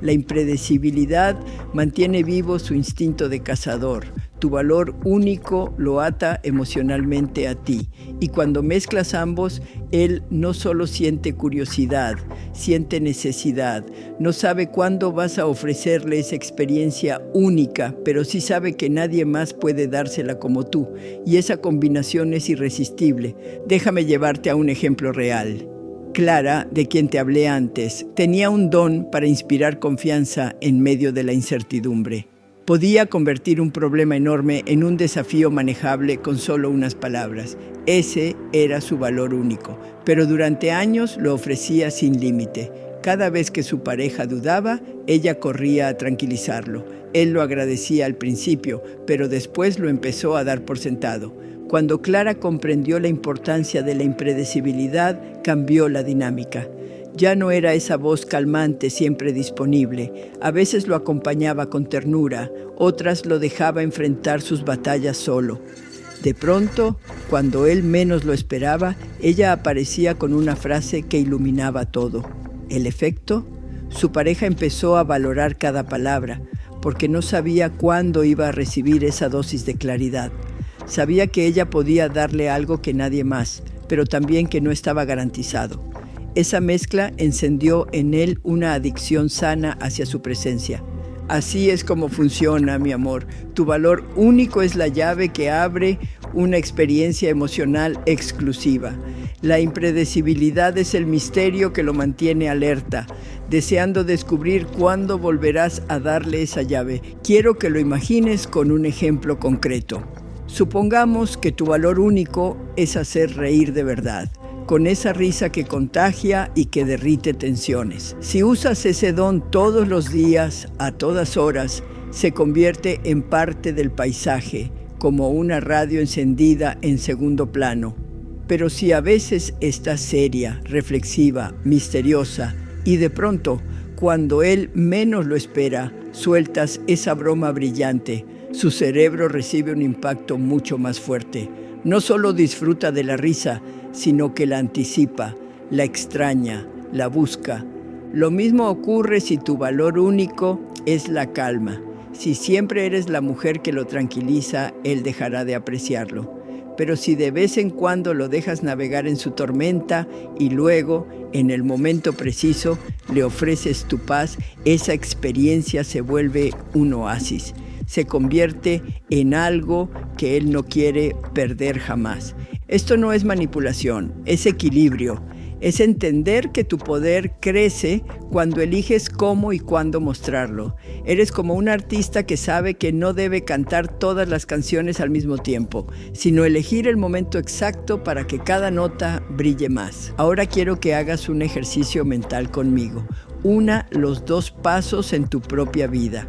A: La impredecibilidad mantiene vivo su instinto de cazador. Tu valor único lo ata emocionalmente a ti. Y cuando mezclas ambos, él no solo siente curiosidad, siente necesidad. No sabe cuándo vas a ofrecerle esa experiencia única, pero sí sabe que nadie más puede dársela como tú. Y esa combinación es irresistible. Déjame llevarte a un ejemplo real. Clara, de quien te hablé antes, tenía un don para inspirar confianza en medio de la incertidumbre. Podía convertir un problema enorme en un desafío manejable con solo unas palabras. Ese era su valor único, pero durante años lo ofrecía sin límite. Cada vez que su pareja dudaba, ella corría a tranquilizarlo. Él lo agradecía al principio, pero después lo empezó a dar por sentado. Cuando Clara comprendió la importancia de la impredecibilidad, cambió la dinámica. Ya no era esa voz calmante siempre disponible. A veces lo acompañaba con ternura, otras lo dejaba enfrentar sus batallas solo. De pronto, cuando él menos lo esperaba, ella aparecía con una frase que iluminaba todo. ¿El efecto? Su pareja empezó a valorar cada palabra, porque no sabía cuándo iba a recibir esa dosis de claridad. Sabía que ella podía darle algo que nadie más, pero también que no estaba garantizado. Esa mezcla encendió en él una adicción sana hacia su presencia. Así es como funciona, mi amor. Tu valor único es la llave que abre una experiencia emocional exclusiva. La impredecibilidad es el misterio que lo mantiene alerta, deseando descubrir cuándo volverás a darle esa llave. Quiero que lo imagines con un ejemplo concreto. Supongamos que tu valor único es hacer reír de verdad, con esa risa que contagia y que derrite tensiones. Si usas ese don todos los días, a todas horas, se convierte en parte del paisaje, como una radio encendida en segundo plano. Pero si a veces estás seria, reflexiva, misteriosa, y de pronto, cuando él menos lo espera, sueltas esa broma brillante, su cerebro recibe un impacto mucho más fuerte. No solo disfruta de la risa, sino que la anticipa, la extraña, la busca. Lo mismo ocurre si tu valor único es la calma. Si siempre eres la mujer que lo tranquiliza, él dejará de apreciarlo. Pero si de vez en cuando lo dejas navegar en su tormenta y luego, en el momento preciso, le ofreces tu paz, esa experiencia se vuelve un oasis. Se convierte en algo que él no quiere perder jamás. Esto no es manipulación, es equilibrio. Es entender que tu poder crece cuando eliges cómo y cuándo mostrarlo. Eres como un artista que sabe que no debe cantar todas las canciones al mismo tiempo, sino elegir el momento exacto para que cada nota brille más. Ahora quiero que hagas un ejercicio mental conmigo. Una los 2 pasos en tu propia vida.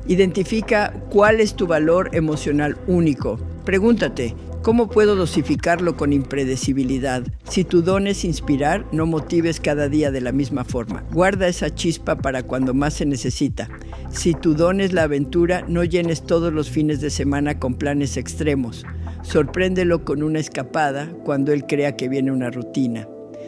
A: Identifica cuál es tu valor emocional único. Pregúntate, ¿cómo puedo dosificarlo con impredecibilidad? Si tu don es inspirar, no motives cada día de la misma forma. Guarda esa chispa para cuando más se necesita. Si tu don es la aventura, no llenes todos los fines de semana con planes extremos. Sorpréndelo con una escapada cuando él crea que viene una rutina.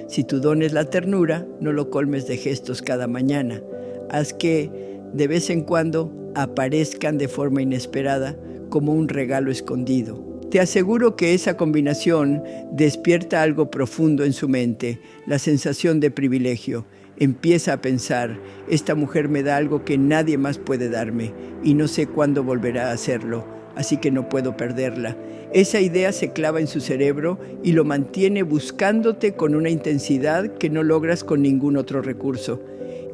A: Si tu don es la ternura, no lo colmes de gestos cada mañana. Haz que, de vez en cuando, aparezcan de forma inesperada como un regalo escondido. Te aseguro que esa combinación despierta algo profundo en su mente, la sensación de privilegio. Empieza a pensar, esta mujer me da algo que nadie más puede darme y no sé cuándo volverá a hacerlo, así que no puedo perderla. Esa idea se clava en su cerebro y lo mantiene buscándote con una intensidad que no logras con ningún otro recurso.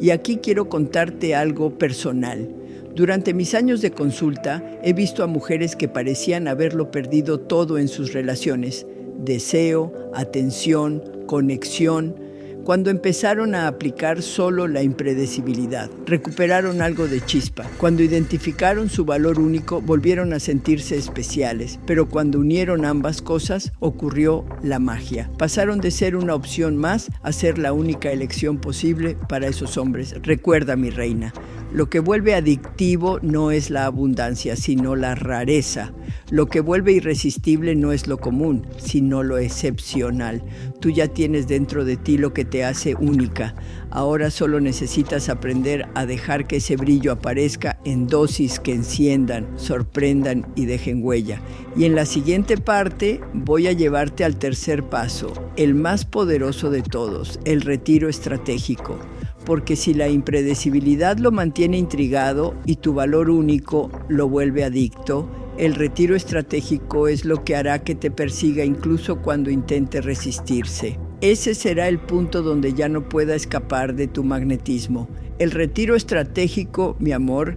A: Y aquí quiero contarte algo personal. Durante mis años de consulta, he visto a mujeres que parecían haberlo perdido todo en sus relaciones. Deseo, atención, conexión. Cuando empezaron a aplicar solo la impredecibilidad, recuperaron algo de chispa. Cuando identificaron su valor único, volvieron a sentirse especiales. Pero cuando unieron ambas cosas, ocurrió la magia. Pasaron de ser una opción más a ser la única elección posible para esos hombres. Recuerda, mi reina, lo que vuelve adictivo no es la abundancia, sino la rareza. Lo que vuelve irresistible no es lo común, sino lo excepcional. Tú ya tienes dentro de ti lo que te hace única. Ahora solo necesitas aprender a dejar que ese brillo aparezca en dosis que enciendan, sorprendan y dejen huella. Y en la siguiente parte voy a llevarte al tercer paso, el más poderoso de todos, el retiro estratégico. Porque si la impredecibilidad lo mantiene intrigado y tu valor único lo vuelve adicto, el retiro estratégico es lo que hará que te persiga incluso cuando intente resistirse. Ese será el punto donde ya no pueda escapar de tu magnetismo. El retiro estratégico, mi amor,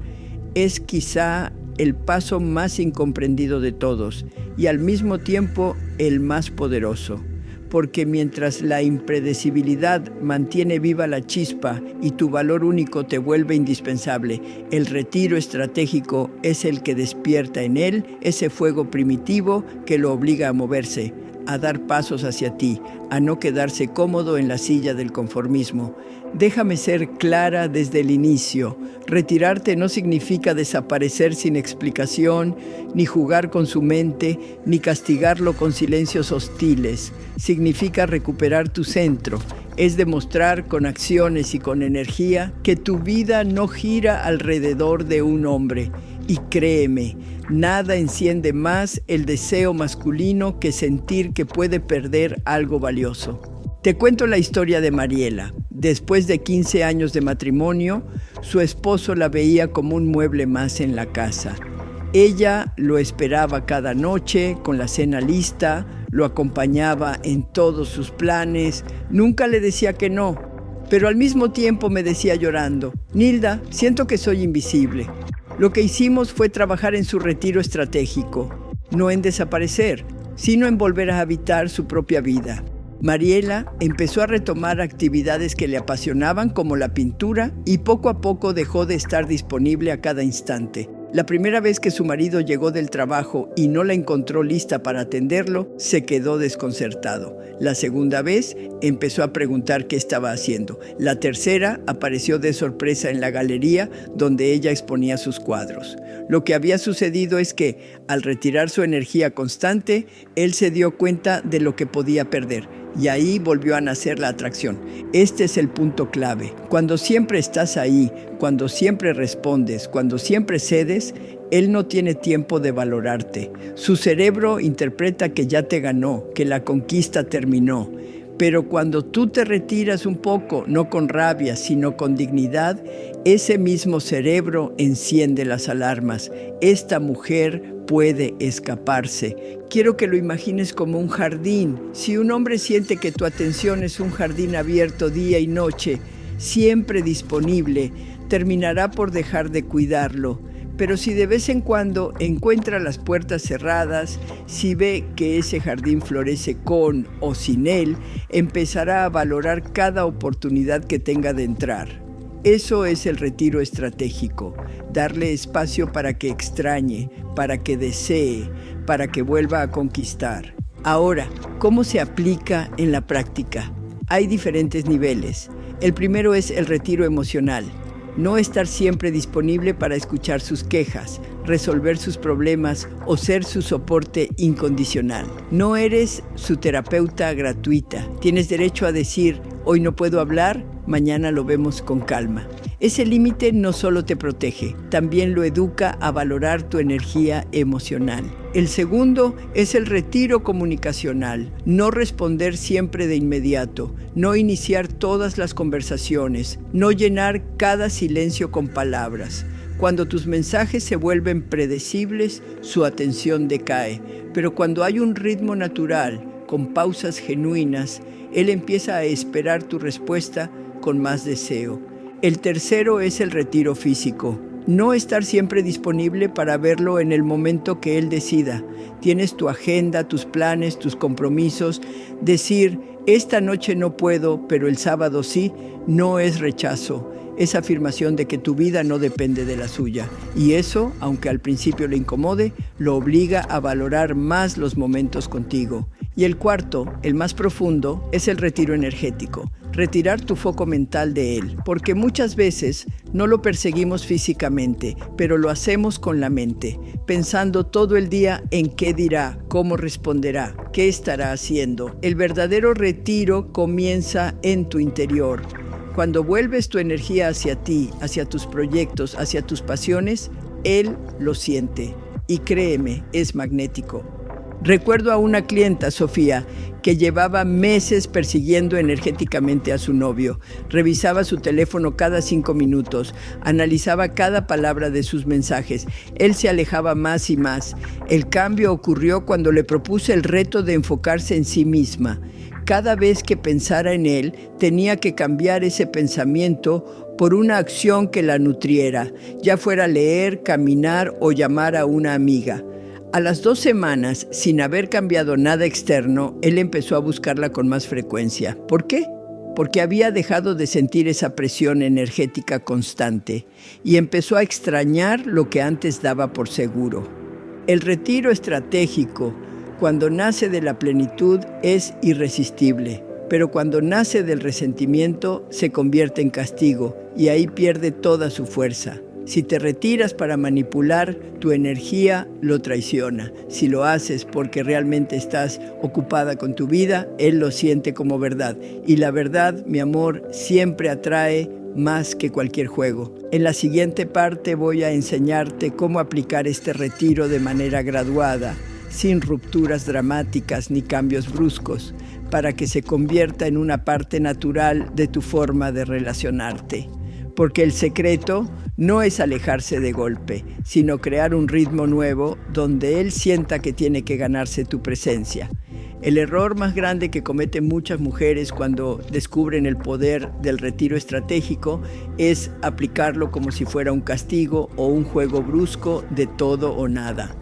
A: es quizá el paso más incomprendido de todos y al mismo tiempo el más poderoso. Porque mientras la impredecibilidad mantiene viva la chispa y tu valor único te vuelve indispensable, el retiro estratégico es el que despierta en él ese fuego primitivo que lo obliga a moverse, a dar pasos hacia ti, a no quedarse cómodo en la silla del conformismo. Déjame ser clara desde el inicio. Retirarte no significa desaparecer sin explicación, ni jugar con su mente, ni castigarlo con silencios hostiles. Significa recuperar tu centro. Es demostrar con acciones y con energía que tu vida no gira alrededor de un hombre. Y créeme, nada enciende más el deseo masculino que sentir que puede perder algo valioso. Te cuento la historia de Mariela. Después de 15 años de matrimonio, su esposo la veía como un mueble más en la casa. Ella lo esperaba cada noche con la cena lista, lo acompañaba en todos sus planes, nunca le decía que no, pero al mismo tiempo me decía llorando, Nilda, siento que soy invisible. Lo que hicimos fue trabajar en su retiro estratégico, no en desaparecer, sino en volver a habitar su propia vida. Mariela empezó a retomar actividades que le apasionaban como la pintura y poco a poco dejó de estar disponible a cada instante. La primera vez que su marido llegó del trabajo y no la encontró lista para atenderlo, se quedó desconcertado. La segunda vez empezó a preguntar qué estaba haciendo. La tercera apareció de sorpresa en la galería donde ella exponía sus cuadros. Lo que había sucedido es que, al retirar su energía constante, él se dio cuenta de lo que podía perder. Y ahí volvió a nacer la atracción. Este es el punto clave. Cuando siempre estás ahí, cuando siempre respondes, cuando siempre cedes, él no tiene tiempo de valorarte. Su cerebro interpreta que ya te ganó, que la conquista terminó. Pero cuando tú te retiras un poco, no con rabia, sino con dignidad, ese mismo cerebro enciende las alarmas. Esta mujer puede escaparse. Quiero que lo imagines como un jardín. Si un hombre siente que tu atención es un jardín abierto día y noche, siempre disponible, terminará por dejar de cuidarlo. Pero si de vez en cuando encuentra las puertas cerradas, si ve que ese jardín florece con o sin él, empezará a valorar cada oportunidad que tenga de entrar. Eso es el retiro estratégico, darle espacio para que extrañe, para que desee, para que vuelva a conquistar. Ahora, ¿cómo se aplica en la práctica? Hay diferentes niveles. El primero es el retiro emocional. No estar siempre disponible para escuchar sus quejas, resolver sus problemas o ser su soporte incondicional. No eres su terapeuta gratuita. Tienes derecho a decir, hoy no puedo hablar, mañana lo vemos con calma. Ese límite no solo te protege, también lo educa a valorar tu energía emocional. El segundo es el retiro comunicacional. No responder siempre de inmediato, no iniciar todas las conversaciones, no llenar cada silencio con palabras. Cuando tus mensajes se vuelven predecibles, su atención decae. Pero cuando hay un ritmo natural, con pausas genuinas, él empieza a esperar tu respuesta con más deseo. El tercero es el retiro físico. No estar siempre disponible para verlo en el momento que él decida. Tienes tu agenda, tus planes, tus compromisos. Decir, esta noche no puedo, pero el sábado sí, no es rechazo. Es afirmación de que tu vida no depende de la suya. Y eso, aunque al principio le incomode, lo obliga a valorar más los momentos contigo. Y el cuarto, el más profundo, es el retiro energético. Retirar tu foco mental de él, porque muchas veces no lo perseguimos físicamente, pero lo hacemos con la mente, pensando todo el día en qué dirá, cómo responderá, qué estará haciendo. El verdadero retiro comienza en tu interior. Cuando vuelves tu energía hacia ti, hacia tus proyectos, hacia tus pasiones, él lo siente. Y créeme, es magnético. Recuerdo a una clienta, Sofía, que llevaba meses persiguiendo energéticamente a su novio. Revisaba su teléfono cada 5 minutos, analizaba cada palabra de sus mensajes. Él se alejaba más y más. El cambio ocurrió cuando le propuse el reto de enfocarse en sí misma. Cada vez que pensara en él, tenía que cambiar ese pensamiento por una acción que la nutriera, ya fuera leer, caminar o llamar a una amiga. A las 2 semanas, sin haber cambiado nada externo, él empezó a buscarla con más frecuencia. ¿Por qué? Porque había dejado de sentir esa presión energética constante y empezó a extrañar lo que antes daba por seguro. El retiro estratégico, cuando nace de la plenitud, es irresistible, pero cuando nace del resentimiento, se convierte en castigo y ahí pierde toda su fuerza. Si te retiras para manipular, tu energía lo traiciona. Si lo haces porque realmente estás ocupada con tu vida, él lo siente como verdad. Y la verdad, mi amor, siempre atrae más que cualquier juego. En la siguiente parte voy a enseñarte cómo aplicar este retiro de manera graduada, sin rupturas dramáticas ni cambios bruscos, para que se convierta en una parte natural de tu forma de relacionarte. Porque el secreto no es alejarse de golpe, sino crear un ritmo nuevo donde él sienta que tiene que ganarse tu presencia. El error más grande que cometen muchas mujeres cuando descubren el poder del retiro estratégico es aplicarlo como si fuera un castigo o un juego brusco de todo o nada.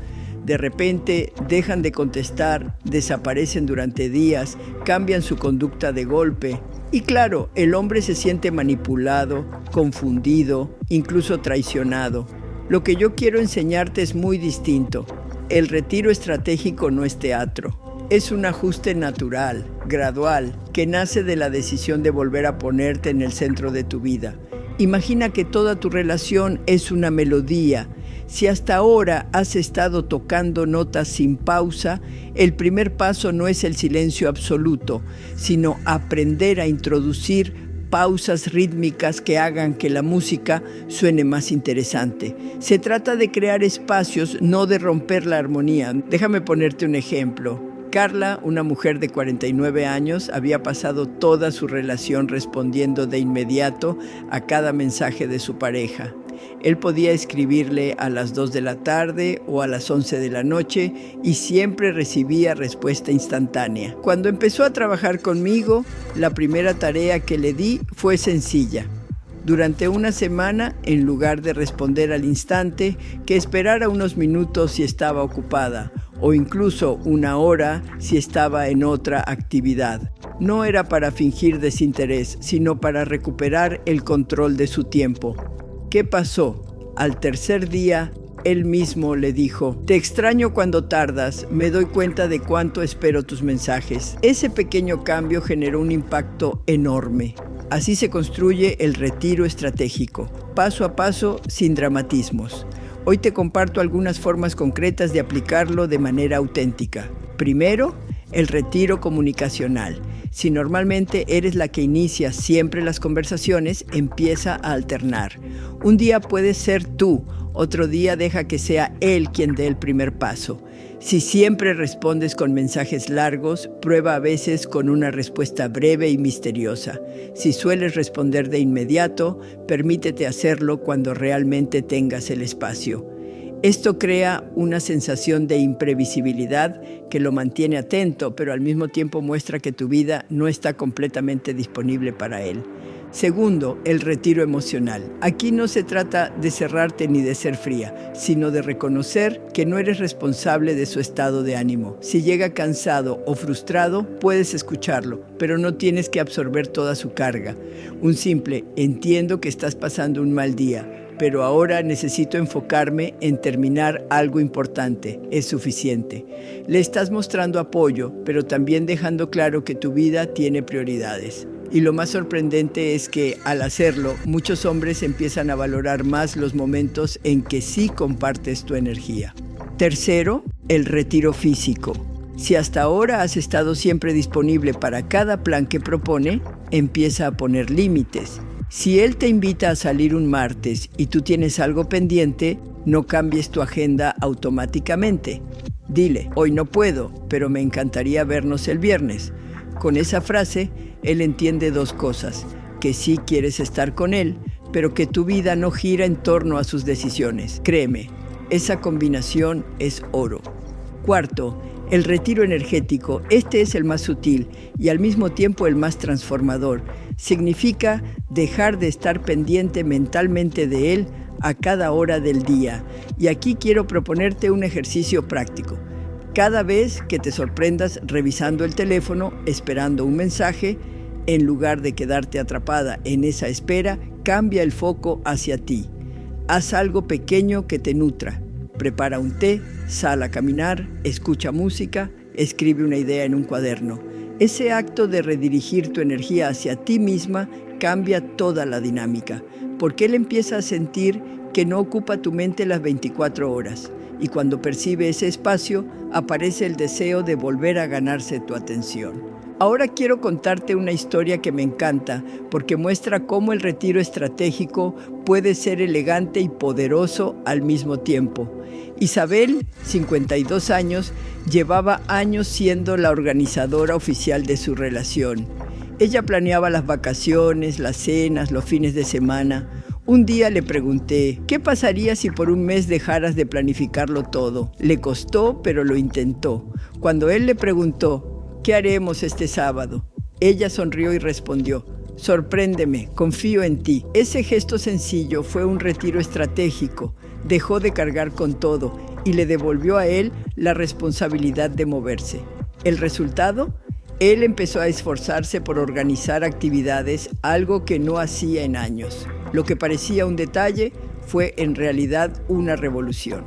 A: De repente dejan de contestar, desaparecen durante días, cambian su conducta de golpe. Y claro, el hombre se siente manipulado, confundido, incluso traicionado. Lo que yo quiero enseñarte es muy distinto. El retiro estratégico no es teatro. Es un ajuste natural, gradual, que nace de la decisión de volver a ponerte en el centro de tu vida. Imagina que toda tu relación es una melodía. Si hasta ahora has estado tocando notas sin pausa, el primer paso no es el silencio absoluto, sino aprender a introducir pausas rítmicas que hagan que la música suene más interesante. Se trata de crear espacios, no de romper la armonía. Déjame ponerte un ejemplo. Carla, una mujer de 49 años, había pasado toda su relación respondiendo de inmediato a cada mensaje de su pareja. Él podía escribirle a las 2 de la tarde o a las 11 de la noche y siempre recibía respuesta instantánea. Cuando empezó a trabajar conmigo, la primera tarea que le di fue sencilla. Durante una semana, en lugar de responder al instante, que esperara unos minutos si estaba ocupada, o incluso una hora si estaba en otra actividad. No era para fingir desinterés, sino para recuperar el control de su tiempo. ¿Qué pasó? Al tercer día, él mismo le dijo: «Te extraño cuando tardas, me doy cuenta de cuánto espero tus mensajes». Ese pequeño cambio generó un impacto enorme. Así se construye el retiro estratégico, paso a paso, sin dramatismos. Hoy te comparto algunas formas concretas de aplicarlo de manera auténtica. Primero, el retiro comunicacional. Si normalmente eres la que inicia siempre las conversaciones, empieza a alternar. Un día puedes ser tú, otro día deja que sea él quien dé el primer paso. Si siempre respondes con mensajes largos, prueba a veces con una respuesta breve y misteriosa. Si sueles responder de inmediato, permítete hacerlo cuando realmente tengas el espacio. Esto crea una sensación de imprevisibilidad que lo mantiene atento, pero al mismo tiempo muestra que tu vida no está completamente disponible para él. Segundo, el retiro emocional. Aquí no se trata de cerrarte ni de ser fría, sino de reconocer que no eres responsable de su estado de ánimo. Si llega cansado o frustrado, puedes escucharlo, pero no tienes que absorber toda su carga. Un simple «entiendo que estás pasando un mal día, pero ahora necesito enfocarme en terminar algo importante», es suficiente. Le estás mostrando apoyo, pero también dejando claro que tu vida tiene prioridades. Y lo más sorprendente es que, al hacerlo, muchos hombres empiezan a valorar más los momentos en que sí compartes tu energía. Tercero, el retiro físico. Si hasta ahora has estado siempre disponible para cada plan que propone, empieza a poner límites. Si él te invita a salir un martes y tú tienes algo pendiente, no cambies tu agenda automáticamente. Dile: «Hoy no puedo, pero me encantaría vernos el viernes». Con esa frase, él entiende dos cosas: que sí quieres estar con él, pero que tu vida no gira en torno a sus decisiones. Créeme, esa combinación es oro. Cuarto, el retiro energético. Este es el más sutil y al mismo tiempo el más transformador. Significa dejar de estar pendiente mentalmente de él a cada hora del día. Y aquí quiero proponerte un ejercicio práctico. Cada vez que te sorprendas revisando el teléfono, esperando un mensaje, en lugar de quedarte atrapada en esa espera, cambia el foco hacia ti. Haz algo pequeño que te nutra. Prepara un té, sal a caminar, escucha música, escribe una idea en un cuaderno. Ese acto de redirigir tu energía hacia ti misma cambia toda la dinámica, porque él empieza a sentir que no ocupa tu mente las 24 horas. Y cuando percibe ese espacio, aparece el deseo de volver a ganarse tu atención. Ahora quiero contarte una historia que me encanta, porque muestra cómo el retiro estratégico puede ser elegante y poderoso al mismo tiempo. Isabel, 52 años, llevaba años siendo la organizadora oficial de su relación. Ella planeaba las vacaciones, las cenas, los fines de semana. Un día le pregunté: «¿Qué pasaría si por un mes dejaras de planificarlo todo?». Le costó, pero lo intentó. Cuando él le preguntó: «¿Qué haremos este sábado?», ella sonrió y respondió: «Sorpréndeme, confío en ti». Ese gesto sencillo fue un retiro estratégico. Dejó de cargar con todo y le devolvió a él la responsabilidad de moverse. ¿El resultado? Él empezó a esforzarse por organizar actividades, algo que no hacía en años. Lo que parecía un detalle fue en realidad una revolución.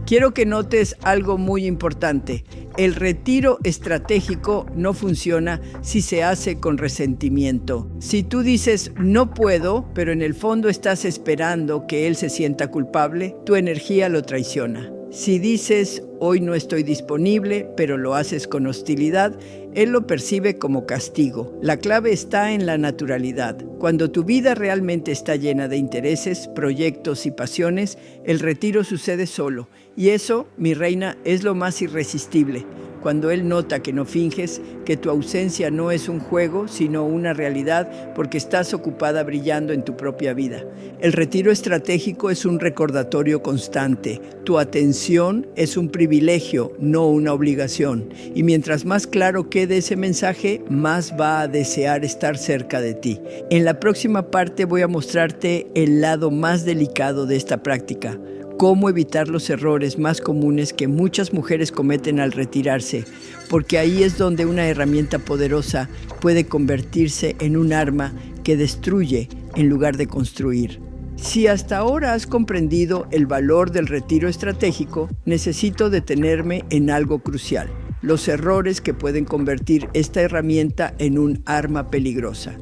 A: Quiero que notes algo muy importante. El retiro estratégico no funciona si se hace con resentimiento. Si tú dices no puedo, pero en el fondo estás esperando que él se sienta culpable, tu energía lo traiciona. Si dices hoy no estoy disponible, pero lo haces con hostilidad, él lo percibe como castigo. La clave está en la naturalidad. Cuando tu vida realmente está llena de intereses, proyectos y pasiones, el retiro sucede solo. Y eso, mi reina, es lo más irresistible. Cuando él nota que no finges, que tu ausencia no es un juego, sino una realidad, porque estás ocupada brillando en tu propia vida. El retiro estratégico es un recordatorio constante. Tu atención es un privilegio, no una obligación. Y mientras más claro quede ese mensaje, más va a desear estar cerca de ti. En la próxima parte voy a mostrarte el lado más delicado de esta práctica. Cómo evitar los errores más comunes que muchas mujeres cometen al retirarse, porque ahí es donde una herramienta poderosa puede convertirse en un arma que destruye en lugar de construir. Si hasta ahora has comprendido el valor del retiro estratégico, necesito detenerme en algo crucial: los errores que pueden convertir esta herramienta en un arma peligrosa.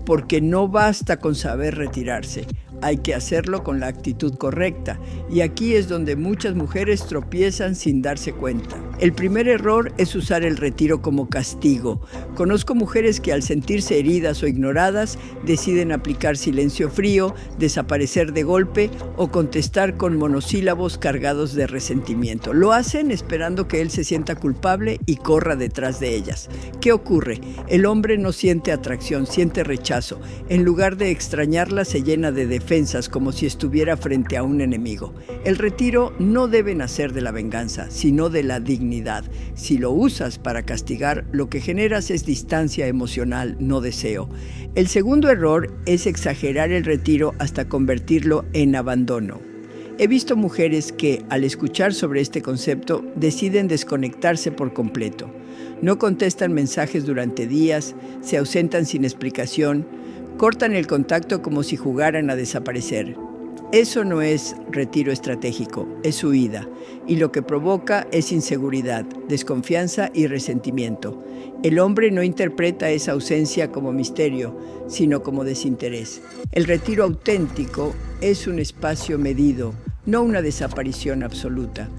A: Porque no basta con saber retirarse. Hay que hacerlo con la actitud correcta, y aquí es donde muchas mujeres tropiezan sin darse cuenta. El primer error es usar el retiro como castigo. Conozco mujeres que al sentirse heridas o ignoradas deciden aplicar silencio frío, desaparecer de golpe o contestar con monosílabos cargados de resentimiento. Lo hacen esperando que él se sienta culpable y corra detrás de ellas. ¿Qué ocurre? El hombre no siente atracción, siente rechazo. En lugar de extrañarla, se llena de defensas como si estuviera frente a un enemigo. El retiro no debe nacer de la venganza, sino de la dignidad. Si lo usas para castigar, lo que generas es distancia emocional, no deseo. El segundo error es exagerar el retiro hasta convertirlo en abandono. He visto mujeres que, al escuchar sobre este concepto, deciden desconectarse por completo. No contestan mensajes durante días, se ausentan sin explicación, cortan el contacto como si jugaran a desaparecer. Eso no es retiro estratégico, es huida, y lo que provoca es inseguridad, desconfianza y resentimiento. El hombre no interpreta esa ausencia como misterio, sino como desinterés. El retiro auténtico es un espacio medido, no una desaparición absoluta.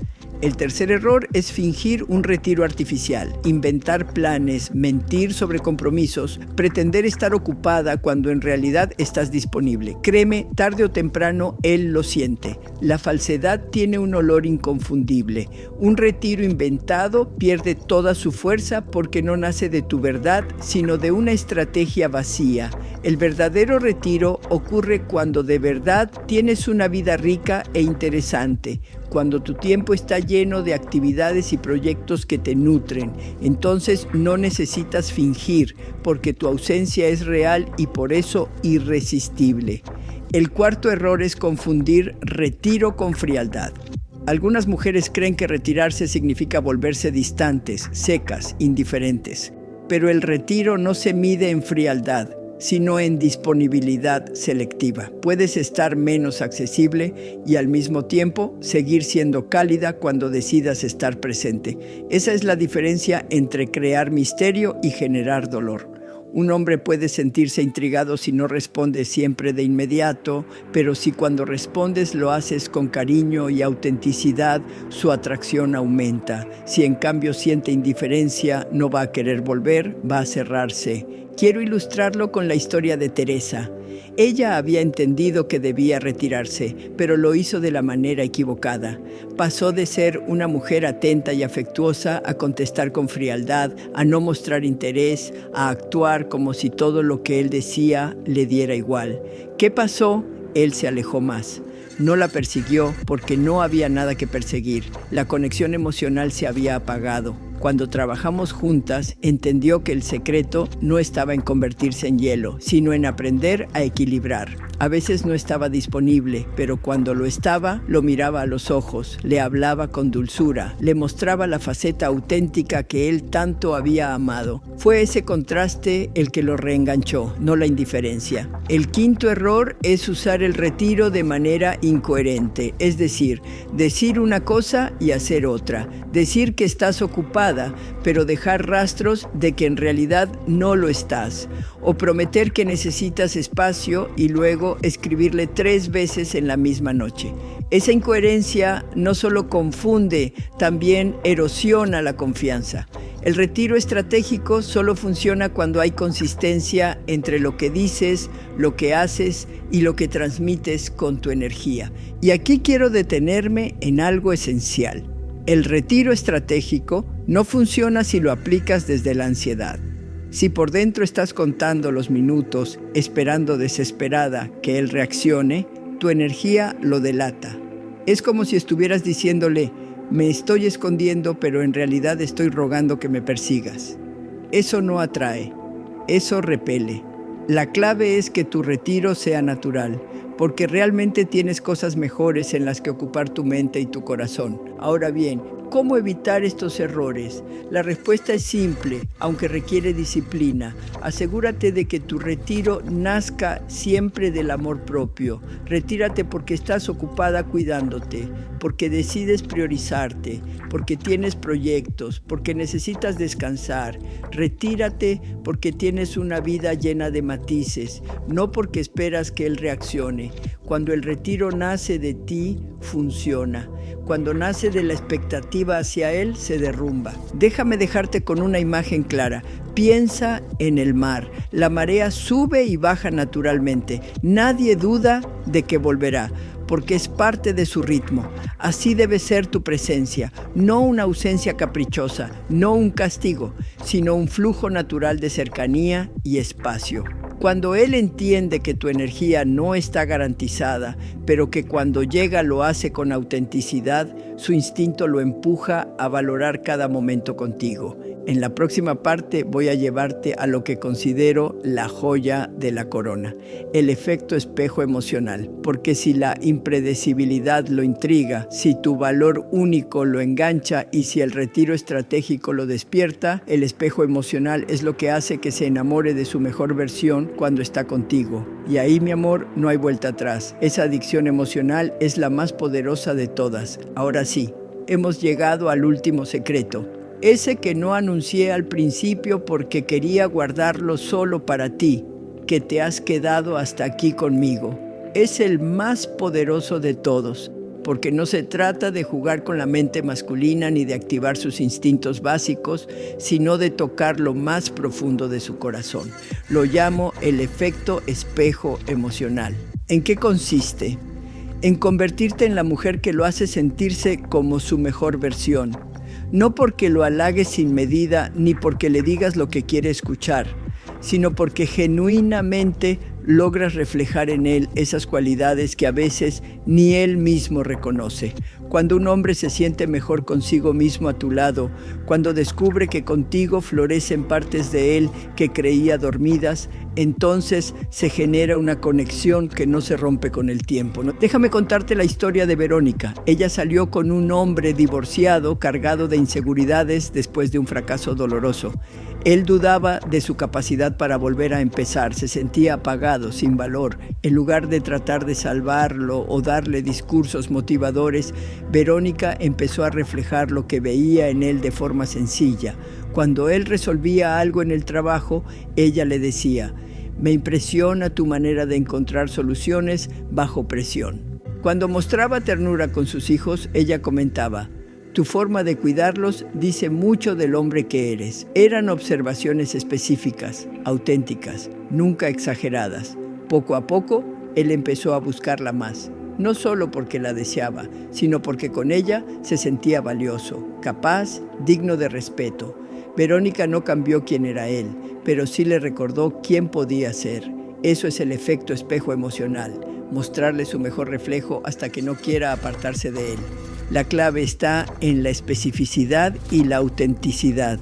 A: El tercer error es fingir un retiro artificial, inventar planes, mentir sobre compromisos, pretender estar ocupada cuando en realidad estás disponible. Créeme, tarde o temprano él lo siente. La falsedad tiene un olor inconfundible. Un retiro inventado pierde toda su fuerza porque no nace de tu verdad, sino de una estrategia vacía. El verdadero retiro ocurre cuando de verdad tienes una vida rica e interesante, cuando tu tiempo está lleno de actividades y proyectos que te nutren. Entonces no necesitas fingir, porque tu ausencia es real y por eso irresistible. El cuarto error es confundir retiro con frialdad. Algunas mujeres creen que retirarse significa volverse distantes, secas, indiferentes. Pero el retiro no se mide en frialdad, sino en disponibilidad selectiva. Puedes estar menos accesible y al mismo tiempo seguir siendo cálida cuando decidas estar presente. Esa es la diferencia entre crear misterio y generar dolor. Un hombre puede sentirse intrigado si no respondes siempre de inmediato, pero si cuando respondes lo haces con cariño y autenticidad, su atracción aumenta. Si en cambio siente indiferencia, no va a querer volver, va a cerrarse. Quiero ilustrarlo con la historia de Teresa. Ella había entendido que debía retirarse, pero lo hizo de la manera equivocada. Pasó de ser una mujer atenta y afectuosa a contestar con frialdad, a no mostrar interés, a actuar como si todo lo que él decía le diera igual. ¿Qué pasó? Él se alejó más. No la persiguió porque no había nada que perseguir. La conexión emocional se había apagado. Cuando trabajamos juntas, entendió que el secreto no estaba en convertirse en hielo, sino en aprender a equilibrar. A veces no estaba disponible, pero cuando lo estaba, lo miraba a los ojos, le hablaba con dulzura, le mostraba la faceta auténtica que él tanto había amado. Fue ese contraste el que lo reenganchó, no la indiferencia. El quinto error es usar el retiro de manera incoherente, es decir, decir una cosa y hacer otra, decir que estás ocupada, pero dejar rastros de que en realidad no lo estás, o prometer que necesitas espacio y luego escribirle 3 veces en la misma noche. Esa incoherencia no solo confunde, también erosiona la confianza. El retiro estratégico solo funciona cuando hay consistencia entre lo que dices, lo que haces y lo que transmites con tu energía. Y aquí quiero detenerme en algo esencial. El retiro estratégico no funciona si lo aplicas desde la ansiedad. Si por dentro estás contando los minutos, esperando desesperada que él reaccione, tu energía lo delata. Es como si estuvieras diciéndole: me estoy escondiendo, pero en realidad estoy rogando que me persigas. Eso no atrae, eso repele. La clave es que tu retiro sea natural, porque realmente tienes cosas mejores en las que ocupar tu mente y tu corazón. Ahora bien, ¿cómo evitar estos errores? La respuesta es simple, aunque requiere disciplina. Asegúrate de que tu retiro nazca siempre del amor propio. Retírate porque estás ocupada cuidándote, porque decides priorizarte, porque tienes proyectos, porque necesitas descansar. Retírate porque tienes una vida llena de matices, no porque esperas que él reaccione. Cuando el retiro nace de ti, funciona. Cuando nace de la expectativa hacia él, se derrumba. Déjame dejarte con una imagen clara. Piensa en el mar. La marea sube y baja naturalmente. Nadie duda de que volverá, porque es parte de su ritmo. Así debe ser tu presencia, no una ausencia caprichosa, no un castigo, sino un flujo natural de cercanía y espacio. Cuando él entiende que tu energía no está garantizada, pero que cuando llega lo hace con autenticidad, su instinto lo empuja a valorar cada momento contigo. En la próxima parte voy a llevarte a lo que considero la joya de la corona, el efecto espejo emocional. Porque si la impredecibilidad lo intriga, si tu valor único lo engancha y si el retiro estratégico lo despierta, el espejo emocional es lo que hace que se enamore de su mejor versión cuando está contigo. Y ahí, mi amor, no hay vuelta atrás. Esa adicción emocional es la más poderosa de todas. Ahora sí, hemos llegado al último secreto. Ese que no anuncié al principio porque quería guardarlo solo para ti, que te has quedado hasta aquí conmigo. Es el más poderoso de todos, porque no se trata de jugar con la mente masculina ni de activar sus instintos básicos, sino de tocar lo más profundo de su corazón. Lo llamo el efecto espejo emocional. ¿En qué consiste? En convertirte en la mujer que lo hace sentirse como su mejor versión. No porque lo halagues sin medida ni porque le digas lo que quiere escuchar, sino porque genuinamente logras reflejar en él esas cualidades que a veces ni él mismo reconoce. Cuando un hombre se siente mejor consigo mismo a tu lado, cuando descubre que contigo florecen partes de él que creía dormidas, entonces se genera una conexión que no se rompe con el tiempo, ¿no? Déjame contarte la historia de Verónica. Ella salió con un hombre divorciado, cargado de inseguridades después de un fracaso doloroso. Él dudaba de su capacidad para volver a empezar, se sentía apagado, sin valor. En lugar de tratar de salvarlo o darle discursos motivadores, Verónica empezó a reflejar lo que veía en él de forma sencilla. Cuando él resolvía algo en el trabajo, ella le decía: me impresiona tu manera de encontrar soluciones bajo presión. Cuando mostraba ternura con sus hijos, ella comentaba: tu forma de cuidarlos dice mucho del hombre que eres. Eran observaciones específicas, auténticas, nunca exageradas. Poco a poco, él empezó a buscarla más. No solo porque la deseaba, sino porque con ella se sentía valioso, capaz, digno de respeto. Verónica no cambió quién era él, pero sí le recordó quién podía ser. Eso es el efecto espejo emocional, mostrarle su mejor reflejo hasta que no quiera apartarse de él. La clave está en la especificidad y la autenticidad.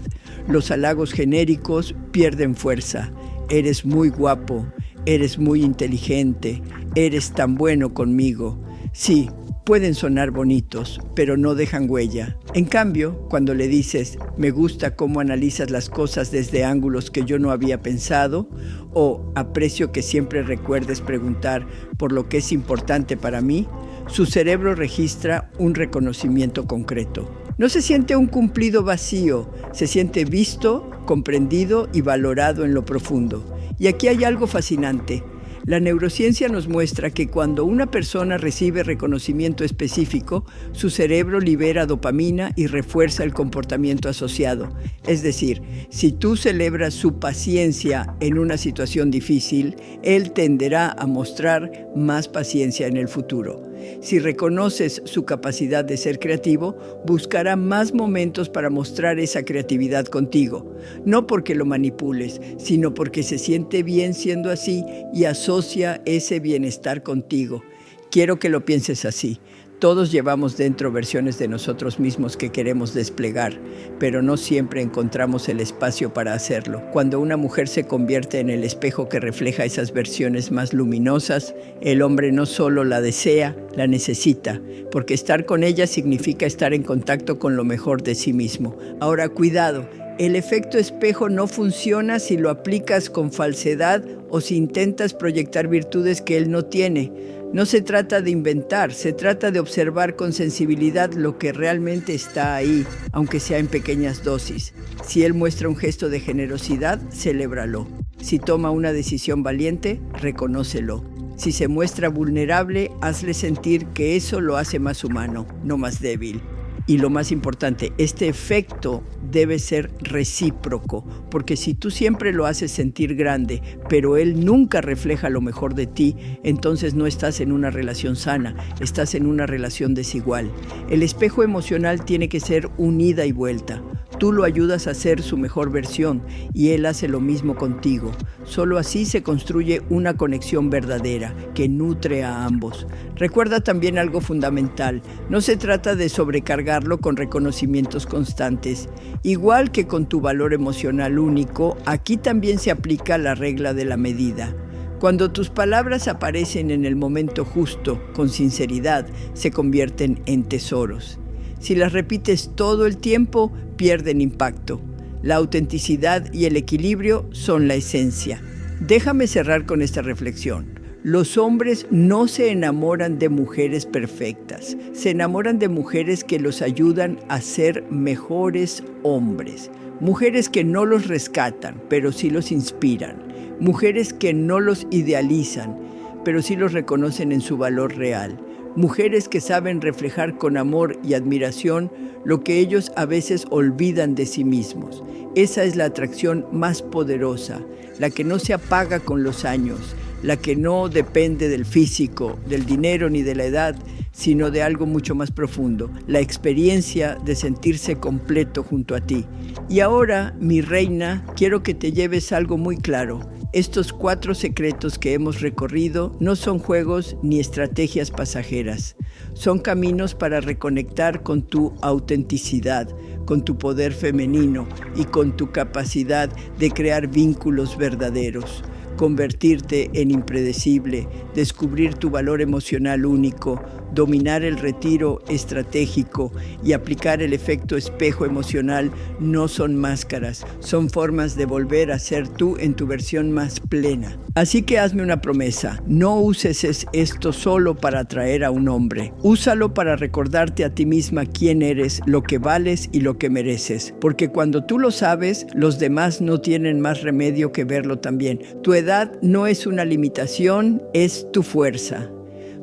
A: Los halagos genéricos pierden fuerza. Eres muy guapo, eres muy inteligente, eres tan bueno conmigo. Sí, pueden sonar bonitos, pero no dejan huella. En cambio, cuando le dices, me gusta cómo analizas las cosas desde ángulos que yo no había pensado, o aprecio que siempre recuerdes preguntar por lo que es importante para mí, su cerebro registra un reconocimiento concreto. No se siente un cumplido vacío, se siente visto, comprendido y valorado en lo profundo. Y aquí hay algo fascinante. La neurociencia nos muestra que cuando una persona recibe reconocimiento específico, su cerebro libera dopamina y refuerza el comportamiento asociado. Es decir, si tú celebras su paciencia en una situación difícil, él tenderá a mostrar más paciencia en el futuro. Si reconoces su capacidad de ser creativo, buscará más momentos para mostrar esa creatividad contigo. No porque lo manipules, sino porque se siente bien siendo así y asocia ese bienestar contigo. Quiero que lo pienses así. Todos llevamos dentro versiones de nosotros mismos que queremos desplegar, pero no siempre encontramos el espacio para hacerlo. Cuando una mujer se convierte en el espejo que refleja esas versiones más luminosas, el hombre no solo la desea, la necesita, porque estar con ella significa estar en contacto con lo mejor de sí mismo. Ahora, cuidado. El efecto espejo no funciona si lo aplicas con falsedad o si intentas proyectar virtudes que él no tiene. No se trata de inventar, se trata de observar con sensibilidad lo que realmente está ahí, aunque sea en pequeñas dosis. Si él muestra un gesto de generosidad, celébralo. Si toma una decisión valiente, reconócelo. Si se muestra vulnerable, hazle sentir que eso lo hace más humano, no más débil. Y lo más importante, este efecto debe ser recíproco, porque si tú siempre lo haces sentir grande, pero él nunca refleja lo mejor de ti, entonces no estás en una relación sana, estás en una relación desigual. El espejo emocional tiene que ser un ida y vuelta. Tú lo ayudas a ser su mejor versión y él hace lo mismo contigo. Solo así se construye una conexión verdadera que nutre a ambos. Recuerda también algo fundamental. No se trata de sobrecargarlo con reconocimientos constantes. Igual que con tu valor emocional único, aquí también se aplica la regla de la medida. Cuando tus palabras aparecen en el momento justo, con sinceridad, se convierten en tesoros. Si las repites todo el tiempo, pierden impacto. La autenticidad y el equilibrio son la esencia. Déjame cerrar con esta reflexión. Los hombres no se enamoran de mujeres perfectas, se enamoran de mujeres que los ayudan a ser mejores hombres. Mujeres que no los rescatan, pero sí los inspiran. Mujeres que no los idealizan, pero sí los reconocen en su valor real. Mujeres que saben reflejar con amor y admiración lo que ellos a veces olvidan de sí mismos. Esa es la atracción más poderosa, la que no se apaga con los años, la que no depende del físico, del dinero ni de la edad, sino de algo mucho más profundo, la experiencia de sentirse completo junto a ti. Y ahora, mi reina, quiero que te lleves algo muy claro. Estos 4 secretos que hemos recorrido no son juegos ni estrategias pasajeras. Son caminos para reconectar con tu autenticidad, con tu poder femenino y con tu capacidad de crear vínculos verdaderos. Convertirte en impredecible, descubrir tu valor emocional único, dominar el retiro estratégico y aplicar el efecto espejo emocional no son máscaras, son formas de volver a ser tú en tu versión más plena. Así que hazme una promesa, no uses esto solo para atraer a un hombre, úsalo para recordarte a ti misma quién eres, lo que vales y lo que mereces, porque cuando tú lo sabes, los demás no tienen más remedio que verlo también. Tu edad no es una limitación, es tu fuerza.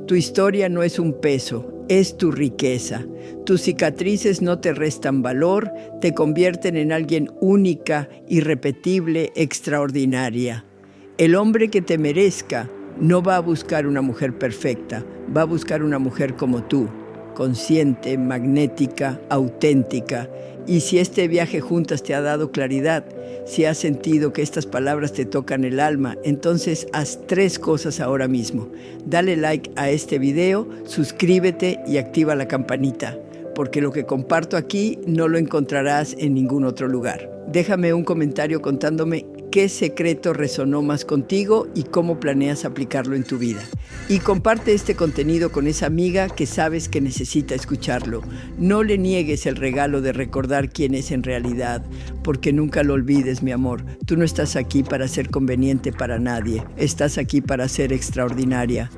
A: Tu historia no es un peso, es tu riqueza. Tus cicatrices no te restan valor, te convierten en alguien única, irrepetible, extraordinaria. El hombre que te merezca no va a buscar una mujer perfecta, va a buscar una mujer como tú, consciente, magnética, auténtica. Y si este viaje juntas te ha dado claridad, si has sentido que estas palabras te tocan el alma, entonces haz 3 cosas ahora mismo. Dale like a este video, suscríbete y activa la campanita. porque lo que comparto aquí no lo encontrarás en ningún otro lugar. Déjame un comentario contándome qué secreto resonó más contigo y cómo planeas aplicarlo en tu vida. Y comparte este contenido con esa amiga que sabes que necesita escucharlo. No le niegues el regalo de recordar quién es en realidad, porque nunca lo olvides, mi amor. Tú no estás aquí para ser conveniente para nadie, estás aquí para ser extraordinaria.